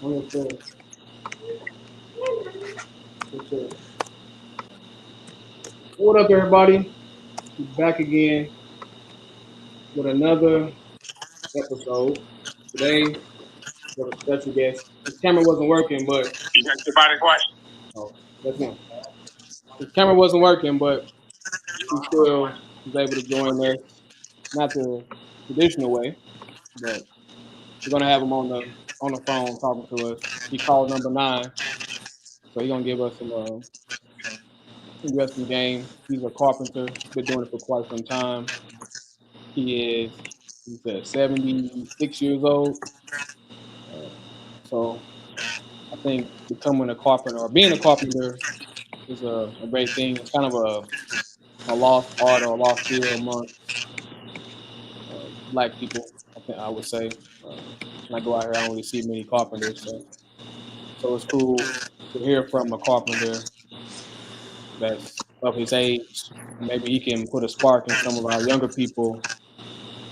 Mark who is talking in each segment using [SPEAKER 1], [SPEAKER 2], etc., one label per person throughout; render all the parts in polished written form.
[SPEAKER 1] On your chair. Your chair. What up, everybody? We're back again with another episode. Today, we have a special guest. His camera wasn't working, but
[SPEAKER 2] You got your body question.
[SPEAKER 1] oh, that's him. His camera wasn't working, but he still was able to join us. Not the traditional way, but we're gonna have him on the phone talking to us. He called number 9, so he's gonna give us some game. He's a carpenter. Been doing it for quite some time. He said 76 years old. Uh, so I think becoming a carpenter or being a carpenter is a great thing. It's kind of a lost art or a lost skill amongst black people. I would say. When I go out here, I don't really see many carpenters. So it's cool to hear from a carpenter that's of his age. Maybe he can put a spark in some of our younger people,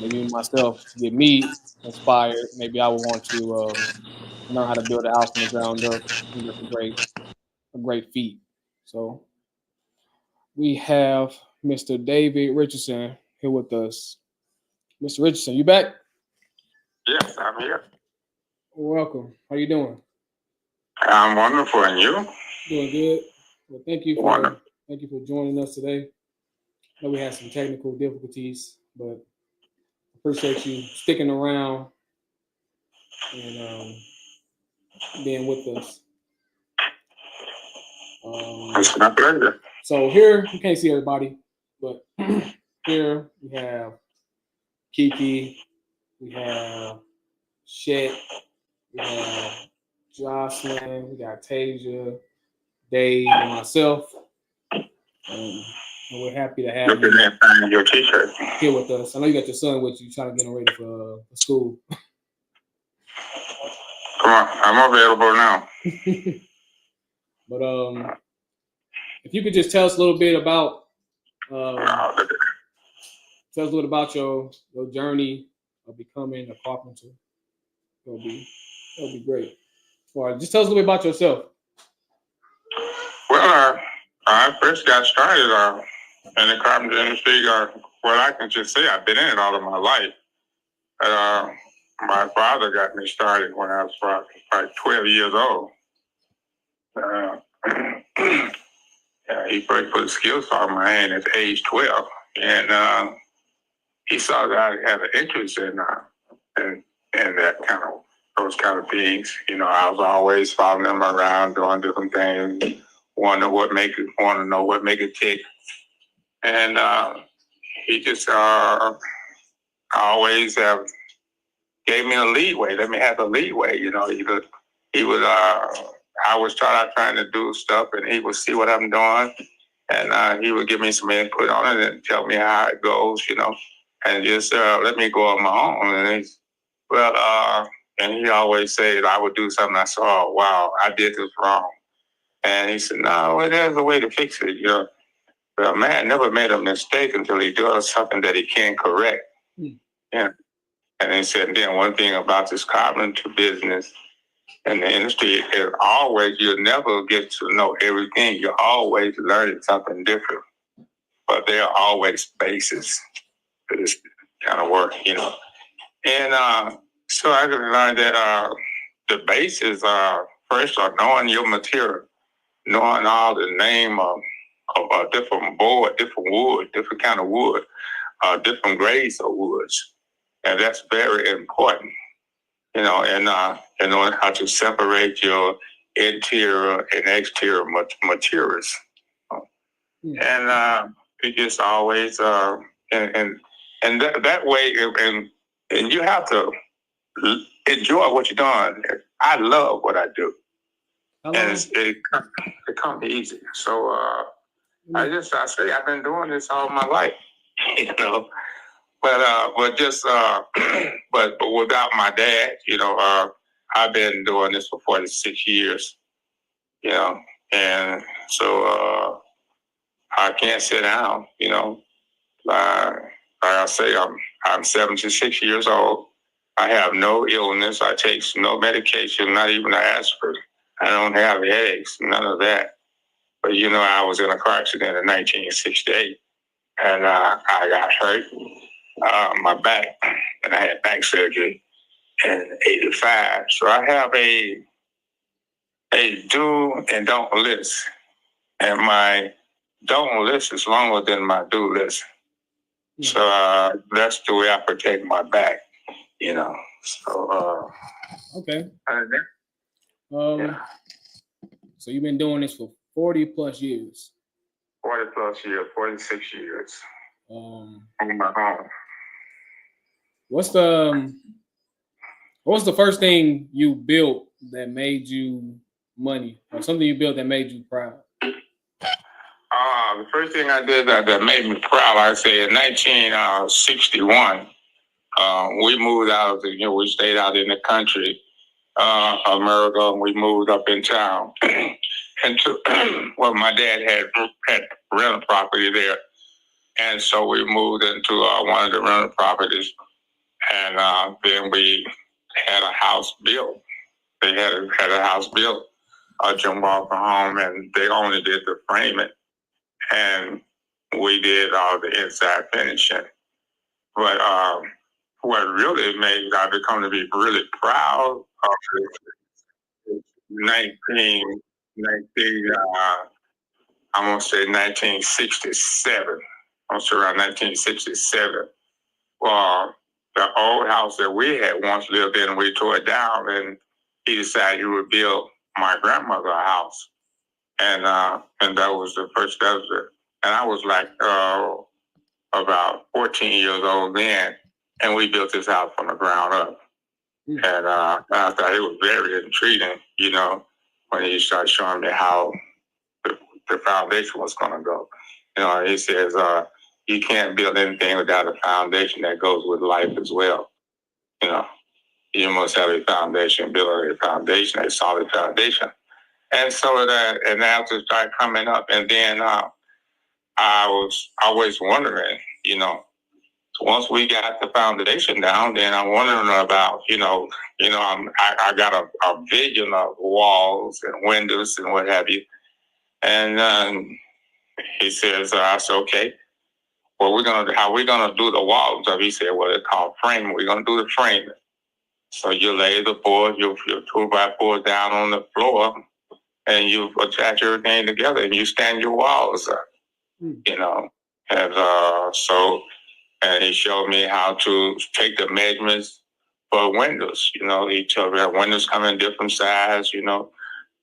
[SPEAKER 1] maybe myself, to get me inspired. Maybe I would want to learn how to build a house from the ground up. I think that's a great feat. So we have Mr. David Richardson here with us. Mr. Richardson, you back?
[SPEAKER 2] Yes, I'm here.
[SPEAKER 1] Welcome. How you doing?
[SPEAKER 2] I'm wonderful, and you?
[SPEAKER 1] Doing good. Well,
[SPEAKER 2] Wonderful.
[SPEAKER 1] thank you for joining us today. I know we had some technical difficulties, but appreciate you sticking around and being with us.
[SPEAKER 2] It's my pleasure.
[SPEAKER 1] So here we can't see everybody, but here we have Kiki, we have Shet, we have Jocelyn, we got Tasia, Dave, and myself. And we're happy to have
[SPEAKER 2] Looking
[SPEAKER 1] you
[SPEAKER 2] at finding your T-shirt.
[SPEAKER 1] here with us. I know you got your son with you, trying to get him ready for school.
[SPEAKER 2] Come on, I'm available now.
[SPEAKER 1] But if you could just tell us a little bit about your journey of becoming a carpenter. That'll be great. Or just tell us a little bit about yourself.
[SPEAKER 2] Well, I first got started in the carpenter industry. Well, I can just say I've been in it all of my life. My father got me started when I was like 12 years old. Uh, he first put skills on my hand at age 12, and he saw that I had an interest in that those kind of things. You know, I was always following them around, doing different things, want to know what make it tick, and he just always gave me a leeway. Let me have the leeway. You know, he would. I would start out trying to do stuff, and he would see what I'm doing, and he would give me some input on it and tell me how it goes. You know, and just let me go on my own. And he always said I would do something. I said, oh wow, I did this wrong. And he said, no, well, there's a way to fix it. You know, but a man never made a mistake until he does something that he can't correct. Yeah. And he said, then one thing about this carpenter business and the industry is always, you'll never get to know everything. You're always learning something different. But there are always bases for this kind of work, you know. And so I learned that the bases are first are knowing your material, knowing all the name of a different board, different wood, different kind of wood, different grades of woods. And that's very important, you know, and knowing how to separate your interior and exterior materials. And it just always, and that way, and you have to enjoy what you're doing. I love what I do. And it comes easy. So I say I've been doing this all my life, you know. But without my dad, you know, I've been doing this for 46 years, you know, and so I can't sit down, you know. Like I say, I'm 76 years old, I have no illness. I take no medication, not even an aspirin. I don't have headaches, none of that. But I was in a car accident in 1968, and I got hurt my back, and I had back surgery in '85. So I have a do and don't list, and my don't list is longer than my do list. So that's the way I protect my back, So
[SPEAKER 1] Okay.
[SPEAKER 2] Yeah.
[SPEAKER 1] So you've been doing this for 40 plus years.
[SPEAKER 2] 40 plus years, 46 years.
[SPEAKER 1] Um,
[SPEAKER 2] On my home.
[SPEAKER 1] What's the first thing you built that made you money, or something you built that made you proud?
[SPEAKER 2] The first thing I did that made me proud, I say, in 1961, we moved out of we stayed out in the country, America, and we moved up in town. And my dad had rental property there, and so we moved into one of the rental properties, and then we had a house built. They had a house built, Jim Walker home, and they only did the framing, and we did all the inside finishing. But what really made I become to be really proud of is 19, I'm gonna say 1967. I'm gonna say around 1967. Well, the old house that we had once lived in, we tore it down, and he decided he would build my grandmother a house, and that was the first. That was it. And I was like about 14 years old then, and we built this house from the ground up. And I thought it was very intriguing, when he started showing me how the foundation was going to go. He says, you can't build anything without a foundation that goes with life as well. You must have a foundation, build a foundation, a solid foundation. And so and after it started coming up, and then I was always wondering, once we got the foundation down, then I'm wondering about, I got a vision of walls and windows and what have you. And he says, I said, okay, well, how we're gonna do the walls? He said, well, it's called framing. We're gonna do the framing. So you lay the board, your 2x4 down on the floor, and you attach everything together, and you stand your walls up, And and he showed me how to take the measurements for windows. He told me that windows come in different size,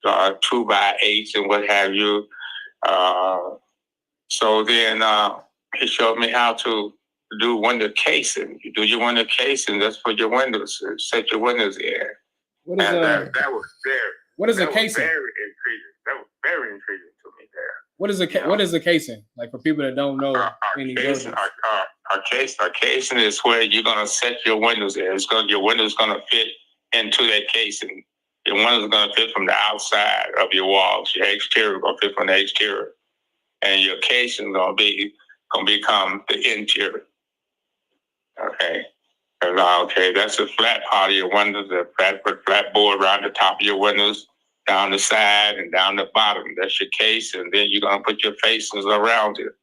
[SPEAKER 2] 2x8s and what have you. So then he showed me how to do window casing. You do your window casing, that's for your windows. Set your windows in. That was very.
[SPEAKER 1] What is a casing?
[SPEAKER 2] Very intriguing. That was very intriguing to me there.
[SPEAKER 1] What is a casing? Like, for people that don't know any buildings.
[SPEAKER 2] A casing is where you're gonna set your windows in. Your window's gonna fit into that casing. Your window's gonna fit from the outside of your walls. Your exterior gonna fit from the exterior, and your casing gonna become the interior. Okay. Okay, that's the flat part of your windows. The flat board around the top of your windows, down the side and down the bottom. That's your case, and then you're gonna put your facings around it.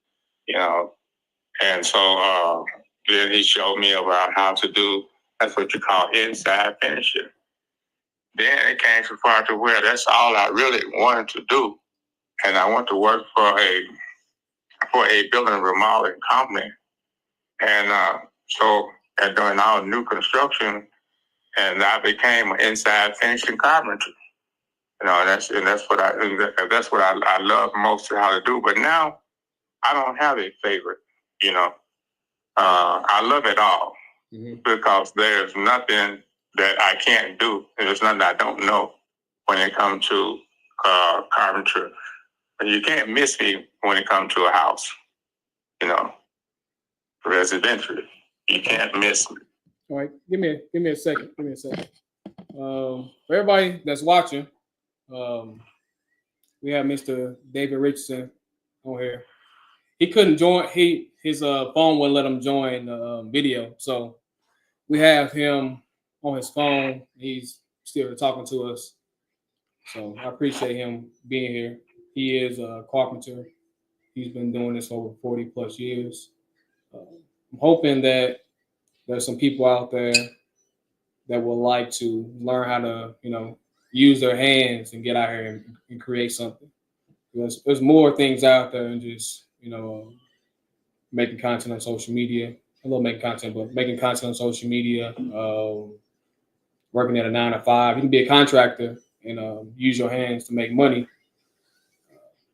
[SPEAKER 2] And so then he showed me about how to do, that's what you call inside finishing. Then it came so far to where that's all I really wanted to do. And I went to work for a building and remodeling company. And and doing all new construction, and I became an inside finishing carpenter. That's what I love most how to do. But now I don't have a favorite. I love it all because there's nothing that I can't do. There's nothing I don't know when it comes to carpentry. You can't miss me when it comes to a house. Residential. You can't miss me.
[SPEAKER 1] All right, give me a second. For everybody that's watching, we have Mr. David Richardson on here. He couldn't join. His phone wouldn't let him join the video, so we have him on his phone. He's still talking to us. So I appreciate him being here. He is a carpenter. He's been doing this over 40 plus years. I'm hoping that there's some people out there that would like to learn how to, use their hands and get out here and create something. Because there's more things out there than just, making content on social media. I love making content, but making content on social media, working at a 9 to 5. You can be a contractor and use your hands to make money.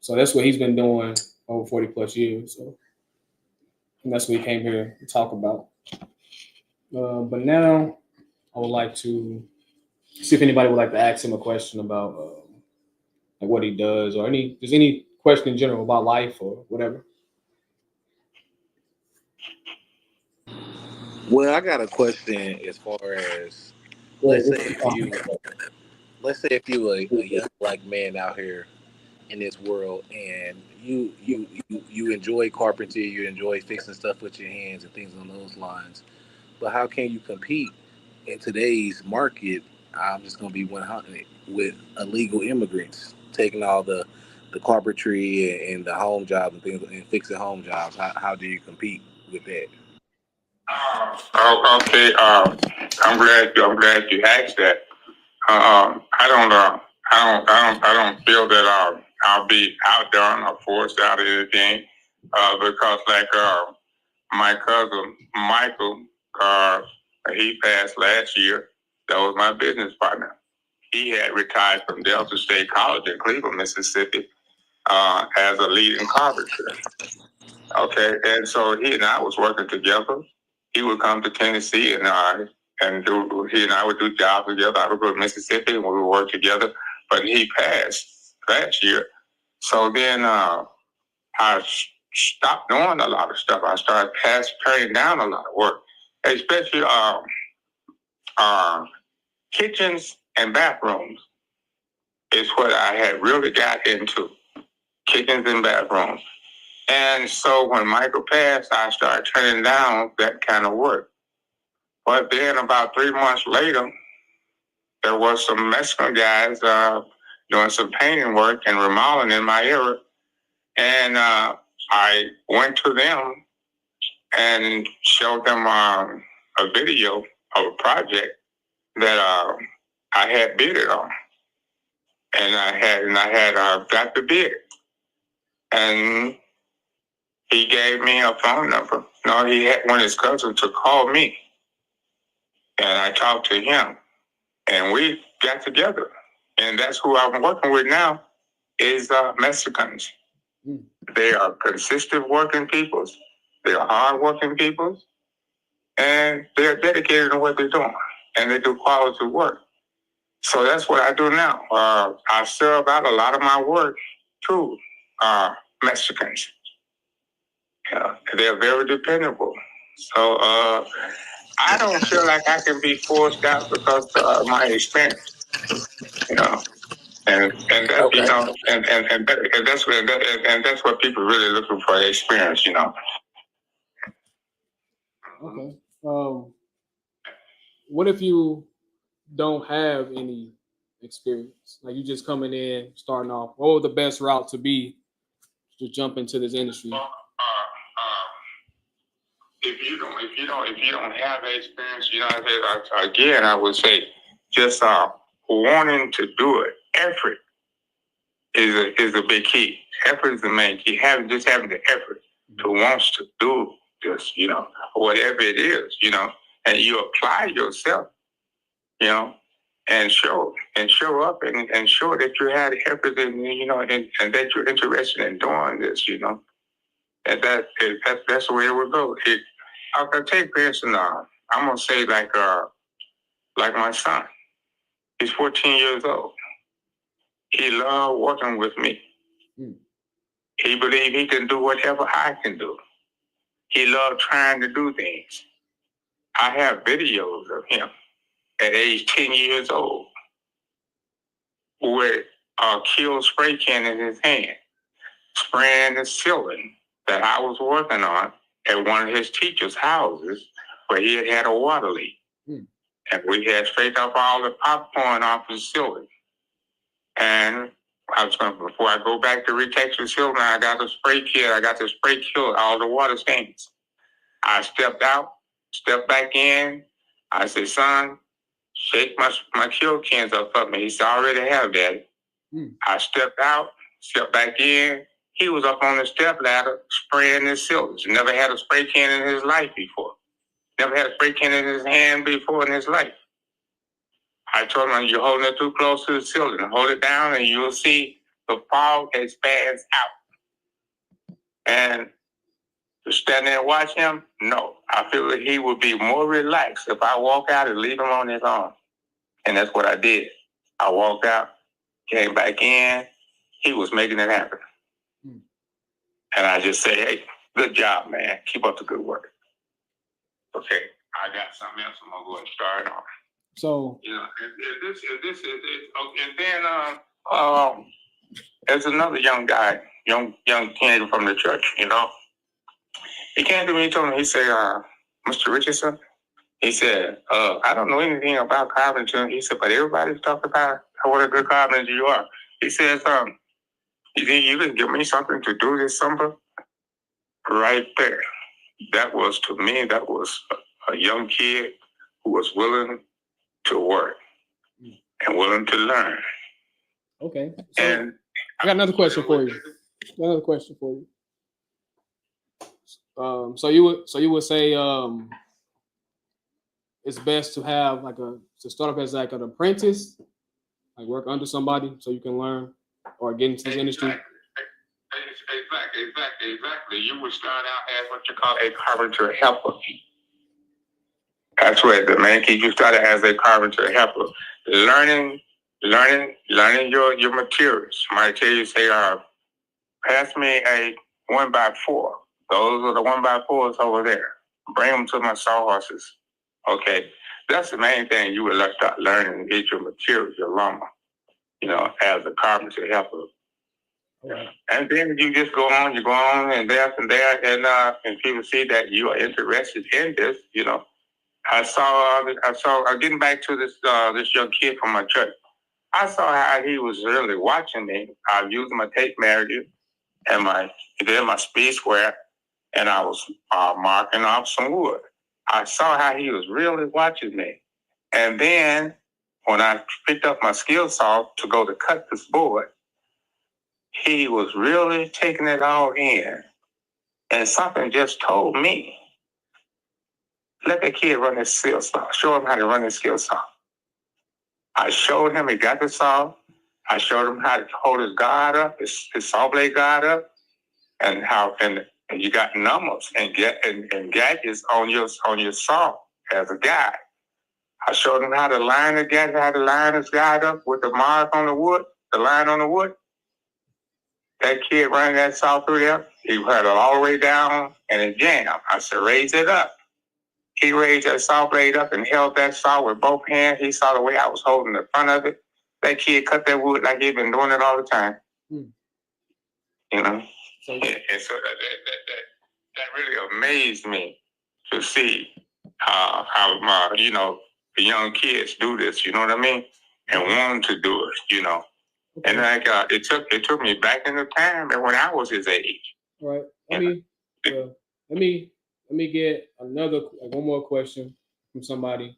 [SPEAKER 1] So that's what he's been doing over 40 plus years. So and that's what he came here to talk about. But now I would like to see if anybody would like to ask him a question about like what he does or any question in general about life or whatever.
[SPEAKER 3] Well, I got a question as far as
[SPEAKER 1] Yeah,
[SPEAKER 3] let's say if you let's say if you a young black man out here in this world and you enjoy carpentry, you enjoy fixing stuff with your hands and things on those lines. But how can you compete in today's market? I'm just gonna be 100 with illegal immigrants taking all the carpentry and the home jobs and things and fixing home jobs. How do you compete with that?
[SPEAKER 2] Okay. I'm glad you asked that. I don't feel that I'll be outdone or forced out of anything, because like my cousin Michael, uh, he passed last year. That was my business partner. He had retired from Delta State College in Cleveland, Mississippi, as a leading carpenter. Okay, and so he and I was working together. He would come to Tennessee, he and I would do jobs together. I would go to Mississippi, and we would work together. But he passed last year, so then I stopped doing a lot of stuff. I started turning down a lot of work, especially uh, kitchens and bathrooms is what I had really got into. Kitchens and bathrooms. And so when Michael passed, I started turning down that kind of work. But then about 3 months later, there was some Mexican guys doing some painting work and remodeling in my area. And I went to them and showed them a video of a project that I had bidded on. And I had got the bid. And he gave me a phone number. No, he had one of his cousins to call me. And I talked to him. And we got together. And that's who I'm working with now is Mexicans. Mm. They are consistent working peoples. They are hard-working peoples. And they're dedicated to what they're doing. And they do quality work. So that's what I do now. I sub out a lot of my work to Mexicans. They're very dependable. So I don't feel like I can be forced out because of my experience, you know. And that, okay. And that's what people really looking for, experience,
[SPEAKER 1] Okay. What if you don't have any experience? Like you just coming in, starting off. What would the best route to be to jump into this industry?
[SPEAKER 2] If you don't have experience, again, I would say just wanting to do it. Effort is a big key. Effort is the main key. Having the effort to wants to do this, whatever it is, and you apply yourself, and show up and show that you had effort and that you're interested in doing this, and that's the way it would go. I'll take for instance, I'm gonna say like my son. He's 14 years old. He loved working with me. Mm. He believed he can do whatever I can do. He loved trying to do things. I have videos of him at age 10 years old with a kill spray can in his hand, spraying the ceiling that I was working on at one of his teachers' houses where he had a water leak. Hmm. and we had straightened up all the popcorn off the ceiling. And I was going, before I go back to retouch the ceiling, I got the spray kit. I got to spray kill all the water stains. I stepped out, stepped back in. I said, son, shake my kill cans up for me. He said, I already have that. I stepped out, stepped back in. He was up on the step ladder spraying his cylinders. Never had a spray can in his life before. Never had a spray can in his hand before in his life. I told him, you're holding it too close to the cylinder. Hold it down and you'll see the fog expands out. And to stand there and watch him, no. I feel that he would be more relaxed if I walk out and leave him on his own. And that's what I did. I walked out, came back in. He was making it happen. And I just say, hey, good job, man. Keep up the good work. Okay, I got something else I'm going to go and start on.
[SPEAKER 1] So,
[SPEAKER 2] you know, and then there's another young guy, young teenager from the church, you know. He came to me and told me, he said, Mr. Richardson, he said, I don't know anything about carpentry. He said, but everybody's talking about what a good carpenter you are. He says, you think you can give me something to do this summer? Right there. That was, to me, that was a young kid who was willing to work and willing to learn.
[SPEAKER 1] Okay. So
[SPEAKER 2] and
[SPEAKER 1] I got another question for you. So you would say it's best to have to start up as like an apprentice, like work under somebody so you can learn or get into this industry.
[SPEAKER 2] Exactly. You would start out as what you call a carpenter helper. That's what the main key. You started as a carpenter helper, learning your materials. Might tell you, say, pass me a 1x4. Those are the 1x4s over there. Bring them to my sawhorses. Okay, that's the main thing you would start learning. Get your materials, your lumber. You know, as a carpenter helper.
[SPEAKER 1] Right.
[SPEAKER 2] And then you just go on, and there, and people see that you are interested in this. You know, I saw. Getting back to this young kid from my church. I saw how he was really watching me. I was using my tape measure and my speed square, and I was marking off some wood. I saw how he was really watching me, and then when I picked up my skill saw to go to cut this board, he was really taking it all in. And something just told me, let the kid run his skill saw. Show him how to run his skill saw. I showed him, he got the saw. I showed him how to hold his guard up, his saw blade guard up, and how and you got numbers and gadgets on your saw as a guide. I showed him how to line the gadget, how to line his guide up with the mark on the wood, the line on the wood. That kid running that saw through there, he had it all the way down and it jammed. I said, raise it up. He raised that saw blade up and held that saw with both hands. He saw the way I was holding the front of it. That kid cut that wood like he'd been doing it all the time. You know? And so that really amazed me to see how the young kids do this, you know what I mean? And want to do it, you know. And it took me back in the time when I was his age.
[SPEAKER 1] All right. Let me get one more question from somebody.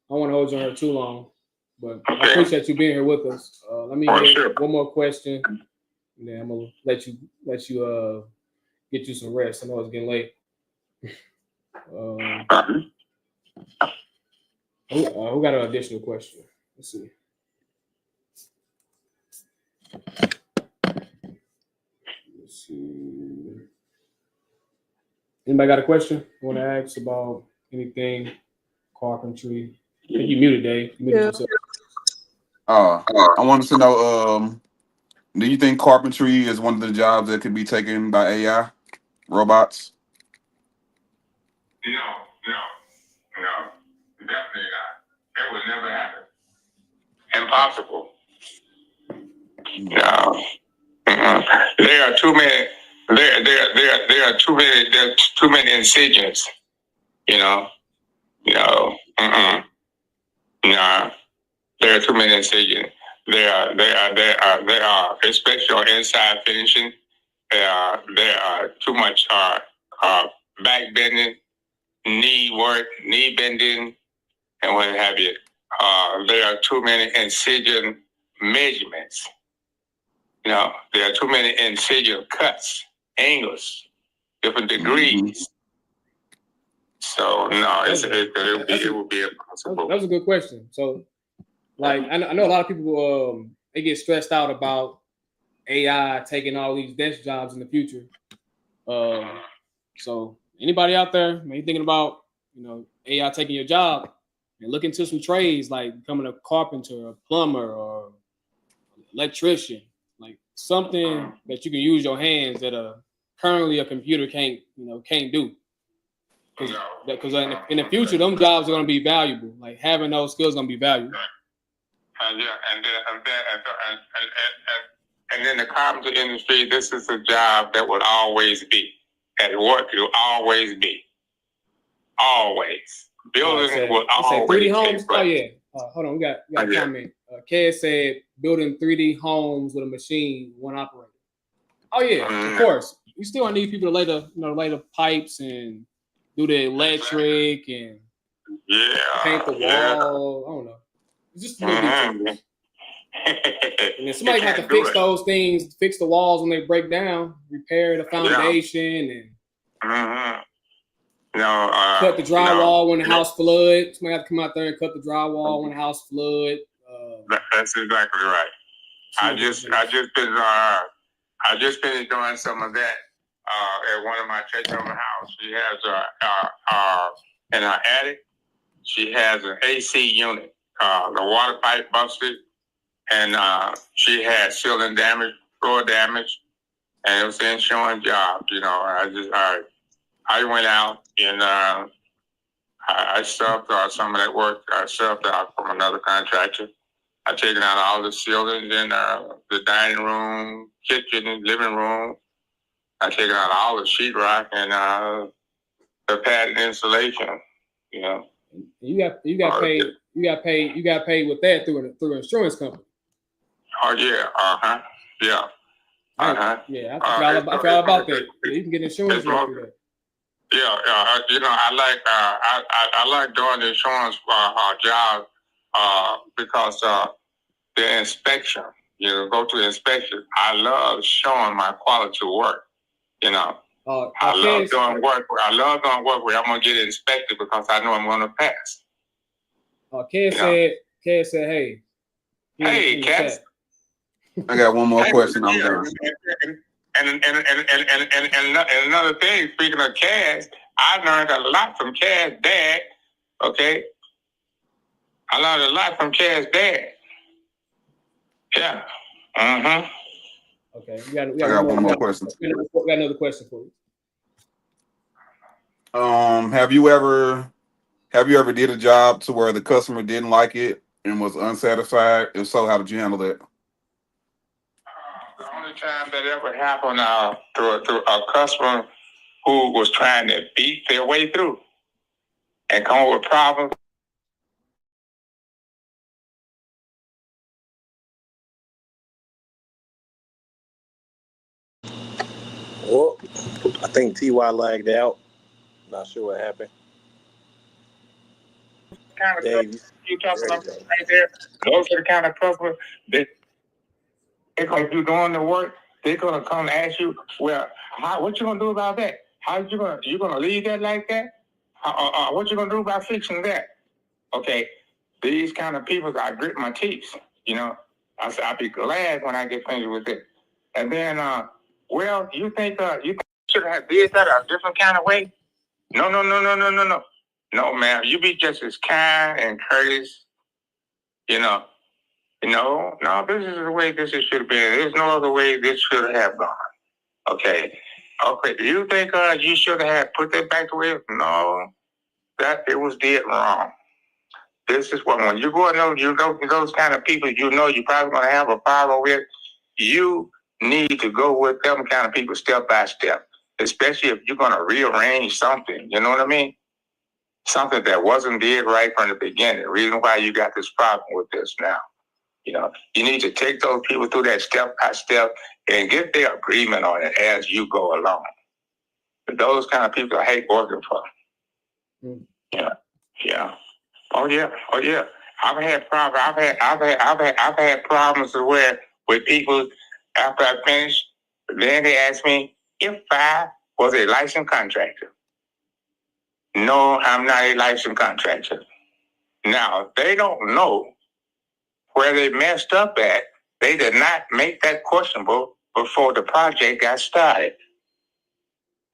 [SPEAKER 1] I don't want to hold you on here too long, but okay. I appreciate you being here with us. Let me get one more question, and then I'm gonna let you get you some rest. I know it's getting late. Who got an additional question? Let's see. Anybody got a question you want to ask about anything carpentry? I think you muted, Dave. You muted yourself.
[SPEAKER 4] I wanted to know, do you think carpentry is one of the jobs that could be taken by AI, robots?
[SPEAKER 2] No, definitely not. That would never happen. Impossible. No. There are too many. There are too many. There are too many incisions. You know. No, there are too many incisions. There are, especially on inside finishing. There are too much back bending, knee work, knee bending, and what have you. There are too many incision measurements. There are too many incision cuts, angles, different degrees. So no, it would be impossible.
[SPEAKER 1] That was a good question. So, like, I know a lot of people they get stressed out about AI taking all these desk jobs in the future. So anybody out there, maybe thinking about AI taking your job, and look into some trades like becoming a carpenter, a plumber, or electrician, like something that you can use your hands that currently a computer can't do. Because in the future, them jobs are going to be valuable. Like having those skills is going to be valuable.
[SPEAKER 2] And then the carpenter industry, this is a job that will always be. At work, it will always be. Always. Building will always
[SPEAKER 1] 3D homes?
[SPEAKER 2] place.
[SPEAKER 1] Oh, yeah. Hold on, we got a comment. Ked said building 3D homes with a machine, one operator. Oh, yeah, of course. You still need people to lay the pipes and do the electric and paint the wall. I don't know. It's just little details. And then somebody have to fix those things, fix the walls when they break down, repair the foundation, and cut the drywall when the house flood. Somebody have to come out there and cut the drywall when the house flood.
[SPEAKER 2] That's exactly right. I just finished doing some of that at one of my church over house. She has in her attic. She has an AC unit. The water pipe busted, and she had ceiling damage, floor damage, and it was an insurance job. I went out and I subbed some of that work. I subbed out from another contractor. I taken out all the ceilings in the dining room, kitchen, living room. I taken out all the sheetrock and the padded insulation.
[SPEAKER 1] You got paid. You got paid with that through an insurance company.
[SPEAKER 2] Oh yeah, yeah.
[SPEAKER 1] Yeah, I forgot about that. You can get insurance through that.
[SPEAKER 2] Yeah, I like doing the insurance job because the inspection. Go to the inspection. I love showing my quality work. I love doing work. I love doing work where I'm gonna get inspected because I know I'm gonna pass.
[SPEAKER 1] Ked said, "Hey,
[SPEAKER 2] Cass.
[SPEAKER 4] I got one more question. I'm done.
[SPEAKER 2] And another thing, speaking of Cass, I learned a lot from Cass' dad. Okay, I learned a lot from Cass' dad. Yeah.
[SPEAKER 1] Okay,
[SPEAKER 4] I got one more question.
[SPEAKER 1] We got another question for you.
[SPEAKER 4] Have you ever did a job to where the customer didn't like it and was unsatisfied? If so, how did you handle that?
[SPEAKER 2] The only time that ever happened through a customer who was trying to beat their way through and come up with problems.
[SPEAKER 3] Well, I think TY lagged out. Not sure what happened.
[SPEAKER 2] Kind of customers you talking about right there. Those are the kind of customers that if you're doing the work, they're gonna come and ask you, well, what you gonna do about that? You gonna leave that like that? What you gonna do about fixing that? Okay, these kind of people, I grit my teeth. I said I'll be glad when I get finished with it. And then, well, you think you should have did that a different kind of way? No. No, ma'am, you be just as kind and courteous. No, this is the way this should have been. There's no other way this should have gone. Okay. You think you should have put that back the way? No, that it was did wrong. This is what when you go and those kind of people, you're probably gonna have a problem with. You need to go with them kind of people step by step, especially if you're gonna rearrange something. You know what I mean? something that wasn't did right from the beginning. The reason why you got this problem with this now. You need to take those people through that step by step and get their agreement on it as you go along. But those kind of people I hate working for. Yeah. Oh yeah. I've had problems. I've had problems where with people after I finished, then they ask me if I was a licensed contractor. No, I'm not a licensed contractor. Now they don't know where they messed up at. They did not make that questionable before the project got started.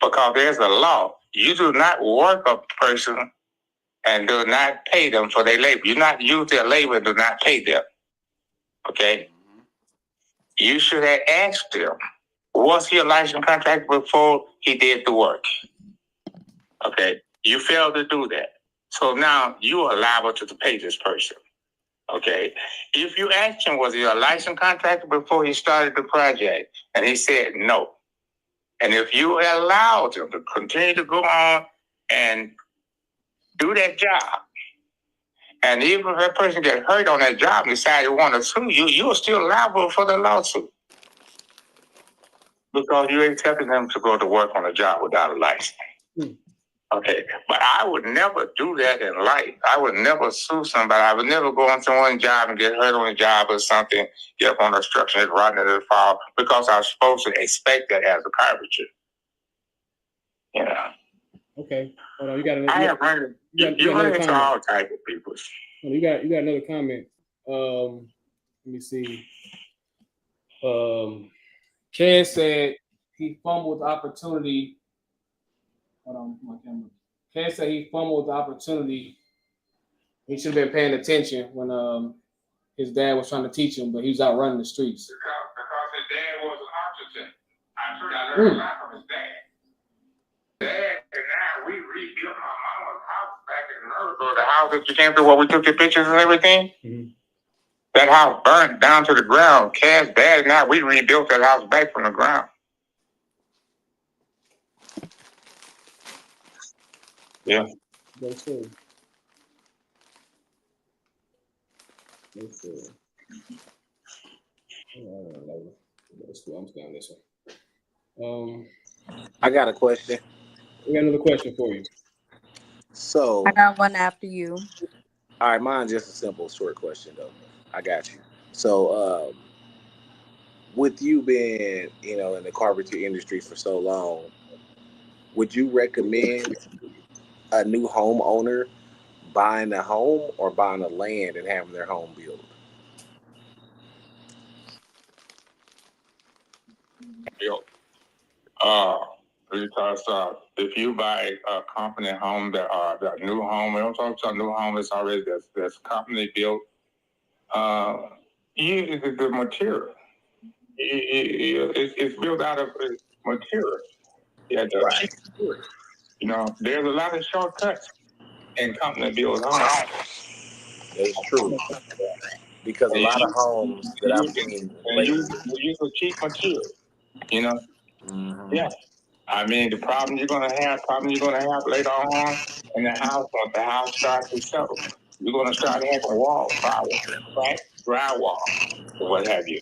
[SPEAKER 2] Because there's a law. You do not work a person and do not pay them for their labor. You not use their labor and do not pay them. Okay? You should have asked them, was he a licensed contractor before he did the work? Okay? You failed to do that. So now you are liable to pay this person. Okay? If you asked him, was he a licensed contractor before he started the project? And he said no. And if you allowed him to continue to go on and do that job, and even if that person get hurt on that job and decide to want to sue you, you are still liable for the lawsuit. Because you accepted them to go to work on a job without a license. Okay, but I would never do that in life. I would never sue somebody. I would never go on someone's job and get hurt on a job or something, get up on a structure that's rotten to the fall, because I was supposed to expect that as a carpenter.
[SPEAKER 1] Okay. Hold on. You got another.
[SPEAKER 2] I have run into all type of people.
[SPEAKER 1] You got another comment. Let me see. Ken said he fumbled the opportunity. Hold on, my camera. Ken said he fumbled the opportunity. He should have been paying attention when his dad was trying to teach him, but he was out running the streets.
[SPEAKER 2] Because his dad was an architect. I learned a lot from his dad. Dad and I, we rebuilt my mama's house back in Murder, the house that you came through where we took your pictures and everything. Mm-hmm. That house burnt down to the ground. Cass, Dad, and I, we rebuilt that house back from the ground. Yeah.
[SPEAKER 1] That's true. That's true. That's cool. I'm down this one.
[SPEAKER 3] I got a question.
[SPEAKER 1] We got another question for you.
[SPEAKER 3] So
[SPEAKER 5] I got one after you.
[SPEAKER 3] All right, mine's just a simple, short question though. I got you. So, with you being, in the carpentry industry for so long, would you recommend a new homeowner buying a home or buying a land and having their home built?
[SPEAKER 2] Because if you buy a company home that new home, we don't talk about new home that's already that's company built. The material. It's built out of material. Yeah, right. There's a lot of shortcuts in company built homes.
[SPEAKER 3] It's true. Because a lot of homes that I've seen lately,
[SPEAKER 2] you use a cheap material.
[SPEAKER 3] Mm-hmm.
[SPEAKER 2] Yeah. I mean, the problem you're gonna have later on in the house, once the house starts to settle, you're gonna start having wall problems, right? Drywall, or what have you.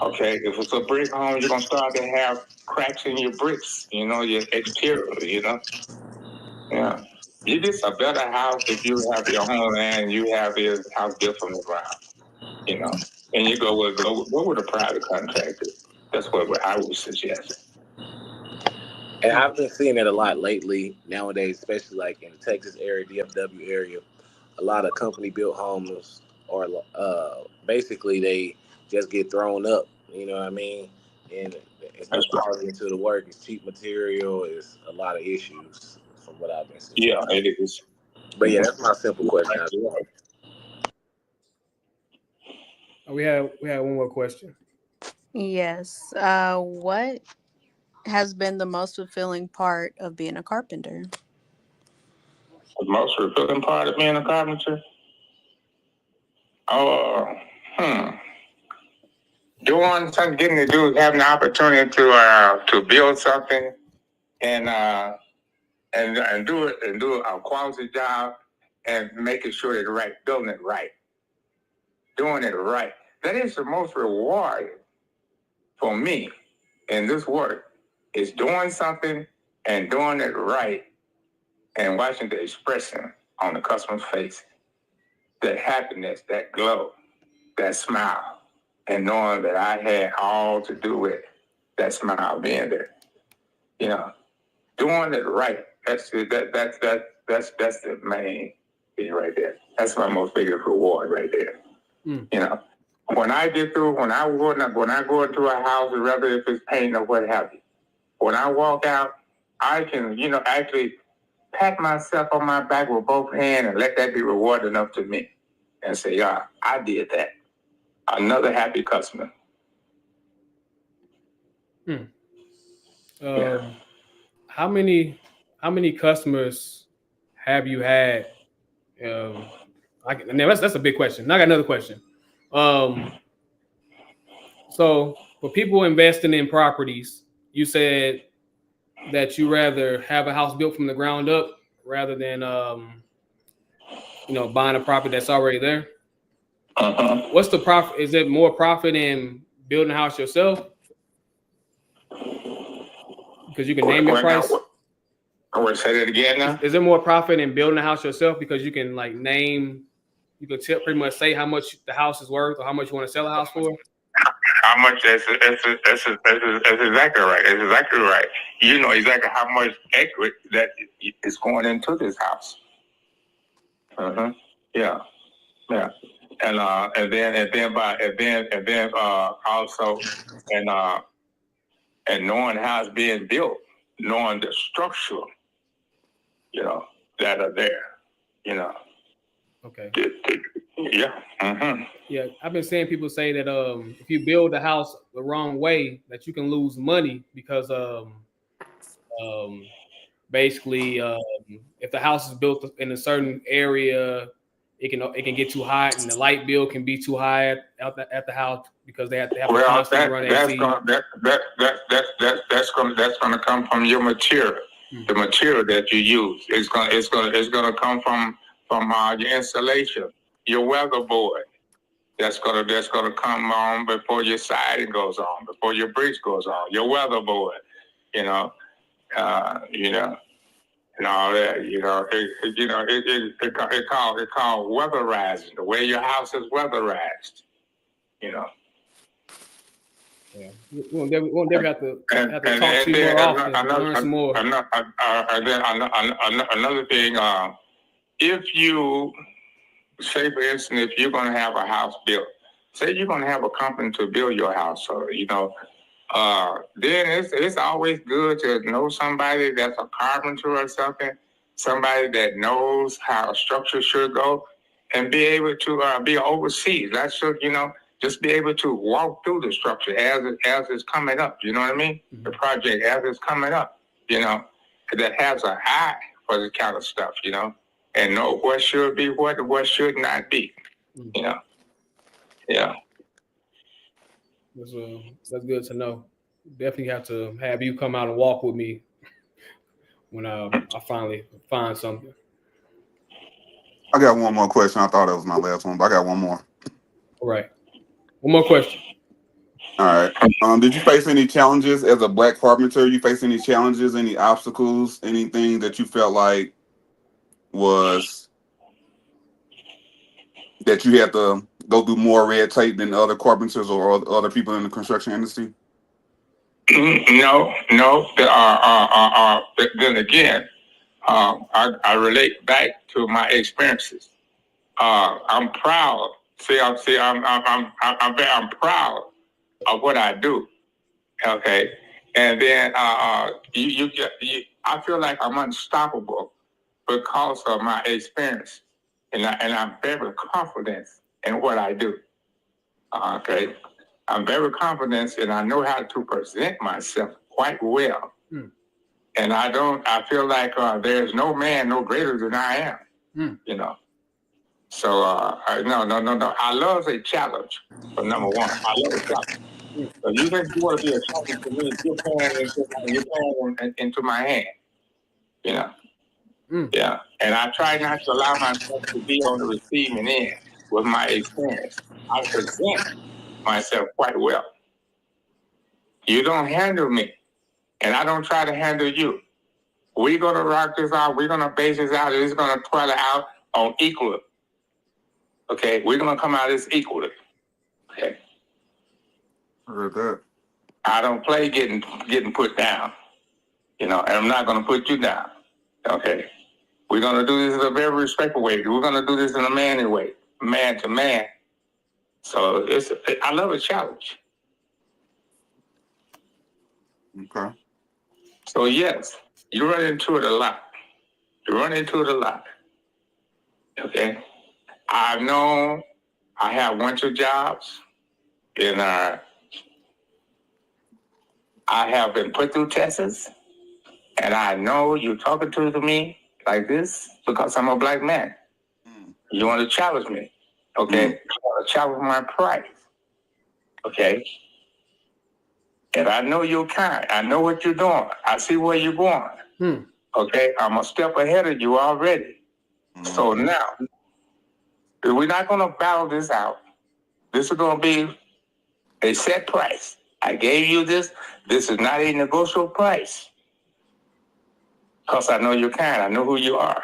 [SPEAKER 2] Okay, if it's a brick home, you're gonna start to have cracks in your bricks, your exterior, Yeah. You get a better house if you have your home and you have your house built from the ground, and you go with a private contractor. That's what I would suggest.
[SPEAKER 3] And I've been seeing it a lot lately nowadays, especially like in the Texas area, DFW area. A lot of company-built homes are basically they just get thrown up. You know what I mean? And it's no quality into the work. It's cheap material. It's a lot of issues from what I've been seeing.
[SPEAKER 2] Yeah, it is.
[SPEAKER 3] But yeah, that's my simple question.
[SPEAKER 1] We have one more question.
[SPEAKER 5] Yes. What has been the most fulfilling part of being a carpenter?
[SPEAKER 2] The most fulfilling part of being a carpenter? Doing something, getting to do, having the opportunity to build something, and and do a quality job and making sure it's right, building it right, doing it right. That is the most rewarding for me in this work, is doing something and doing it right and watching the expression on the customer's face, that happiness, that glow, that smile, and knowing that I had all to do with that smile being there. You know, doing it right. That's the main thing right there. That's my most biggest reward right there. You know, when I get through, when I go into a house, whether if it's paint or what have you, when I walk out, I can, actually pat myself on my back with both hands and let that be reward enough to me, and say, yeah, I did that. Another happy customer.
[SPEAKER 1] How many customers have you had? That's a big question. Now I got another question. So for people investing in properties, you said that you rather have a house built from the ground up rather than buying a property that's already there. What's the profit? Is it more profit in building a house yourself? Because you can name your price.
[SPEAKER 2] I want to say that again now.
[SPEAKER 1] Is there more profit in building a house yourself because you can name, you can pretty much say how much the house is worth or how much you want to sell a house for?
[SPEAKER 2] How much? That's exactly right. That's exactly right. You know exactly how much equity that is going into this house. Yeah. And also knowing how it's being built, knowing the structure, that are there,
[SPEAKER 1] Okay.
[SPEAKER 2] Yeah.
[SPEAKER 1] Yeah, I've been seeing people say that if you build the house the wrong way, that you can lose money because basically if the house is built in a certain area, it can get too hot, and the light bill can be too high at the house because they have to constantly run AC.
[SPEAKER 2] That's gonna come from your material, the material that you use. It's gonna come from your insulation, your weatherboard. That's gonna come on before your siding goes on, before your bricks goes on. Your weatherboard, and all that. It called weatherizing. The way your house is weatherized.
[SPEAKER 1] Yeah, we won't never have to talk to you more often. Learn some more.
[SPEAKER 2] Another thing, if you say, for instance, if you're going to have a house built, say you're going to have a company to build your house, so then it's always good to know somebody that's a carpenter or something, somebody that knows how a structure should go, and be able to be overseas. That should, just be able to walk through the structure as it's coming up. You know what I mean? The project as it's coming up. That has an eye for this kind of stuff. And know what should be what and what should not be. Yeah.
[SPEAKER 1] That's good to know. Definitely have to have you come out and walk with me when I finally find something.
[SPEAKER 4] I got one more question. I thought that was my last one, but I got one more.
[SPEAKER 1] All right. One more question.
[SPEAKER 4] All right. Did you face any challenges as a black carpenter? You face any challenges, any obstacles, anything that you felt like was that you had to go through more red tape than other carpenters or other people in the construction industry?
[SPEAKER 2] No. Then again, I relate back to my experiences. I'm proud. I'm proud of what I do. Okay, and then I feel like I'm unstoppable because of my experience, and I'm very confident in what I do. Okay, I'm very confident, and I know how to present myself quite well. And I feel like there's no man no greater than I am. So no. I love a challenge. For number one, I love a challenge. So you want to be a challenge to me, you're playing into my hand. Yeah, and I try not to allow myself to be on the receiving end with my experience. I present myself quite well. You don't handle me, and I don't try to handle you. We're going to rock this out. We're going to base this out. It's going to twirl out on equal. Okay? We're going to come out as equal. Okay?
[SPEAKER 4] Heard that.
[SPEAKER 2] I don't play getting put down, and I'm not going to put you down. Okay? We're going to do this in a very respectful way. We're going to do this in a manly way, man to man. So I love a challenge.
[SPEAKER 4] Okay.
[SPEAKER 2] So yes, you run into it a lot. Okay. I've known I have winter jobs, and I have been put through tests, and I know you're talking to me like this because I'm a black man. You want to challenge me, okay? You want to challenge my pride, okay? And I know you're kind. I know what you're doing. I see where you're going. Okay, I'm a step ahead of you already. So now, we're not going to battle this out. This is going to be a set price. I gave you this. This is not a negotiable price. Because I know you're kind. I know who you are.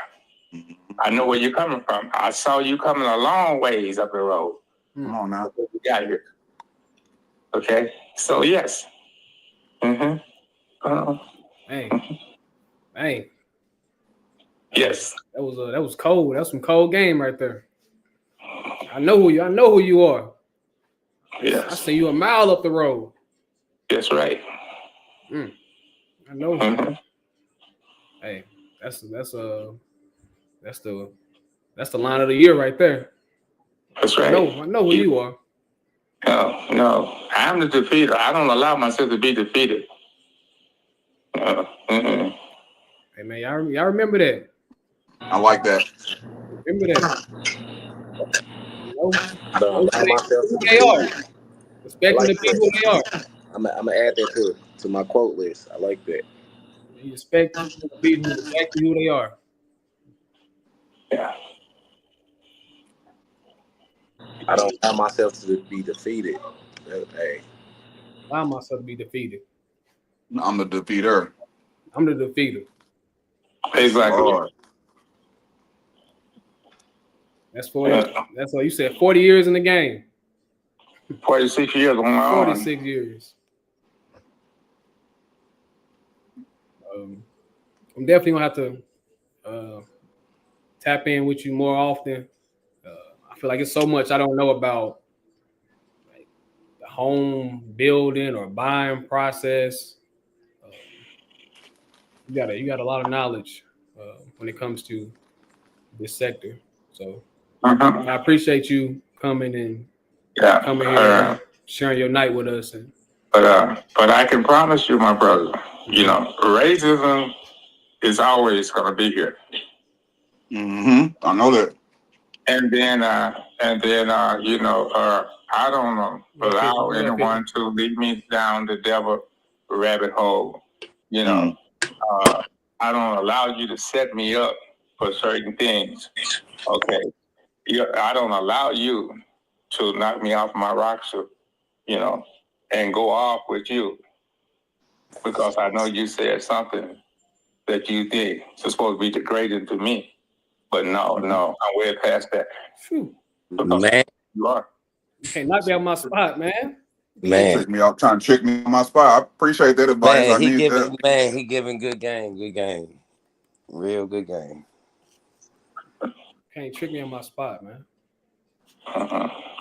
[SPEAKER 2] I know where you're coming from. I saw you coming a long ways up the road.
[SPEAKER 4] Come on now.
[SPEAKER 2] You got here. Okay, so yes.
[SPEAKER 1] Hey.
[SPEAKER 2] Yes.
[SPEAKER 1] That was cold. That was some cold game right there. I know who you are.
[SPEAKER 2] Yes.
[SPEAKER 1] I see you a mile up the road.
[SPEAKER 2] That's right.
[SPEAKER 1] I know. Hey, that's the line of the year right there.
[SPEAKER 2] That's right.
[SPEAKER 1] I know who you are.
[SPEAKER 2] No. I'm the defeater. I don't allow myself to be defeated.
[SPEAKER 1] Hey man, y'all remember that.
[SPEAKER 4] I like that.
[SPEAKER 1] Remember that.
[SPEAKER 3] Who
[SPEAKER 1] they are. Respecting the people they are.
[SPEAKER 3] I'm gonna add that to my quote list. I like that.
[SPEAKER 1] You respect people to be exactly who they are.
[SPEAKER 2] Yeah.
[SPEAKER 3] I don't allow myself to be defeated. Hey.
[SPEAKER 1] Allow myself to be defeated.
[SPEAKER 4] I'm the defeater.
[SPEAKER 1] I'm the defeater.
[SPEAKER 2] Exactly.
[SPEAKER 4] Lord.
[SPEAKER 1] That's 40. That's what you said. 40 years in the game.
[SPEAKER 2] 46 years on my own.
[SPEAKER 1] 46 years. I'm definitely gonna have to tap in with you more often. I feel like it's so much I don't know about, like the home building or buying process. You got a lot of knowledge when it comes to this sector. So I appreciate you coming here and sharing your night with us.
[SPEAKER 2] But I can promise you, my brother, racism is always going to be here.
[SPEAKER 4] I know that.
[SPEAKER 2] And then I don't allow anyone to lead me down the devil rabbit hole. I don't allow you to set me up for certain things. Okay. I don't allow you to knock me off my rocker, and go off with you. Because I know you said something that you think is supposed to be degrading to me. But no, I'm way past that.
[SPEAKER 3] Man.
[SPEAKER 2] You are.
[SPEAKER 1] You can't knock me out my spot, man.
[SPEAKER 3] Man.
[SPEAKER 4] Trying to trick me on my spot. I appreciate that advice.
[SPEAKER 3] He giving good game. Real good game.
[SPEAKER 1] Can't trick me on my spot, man.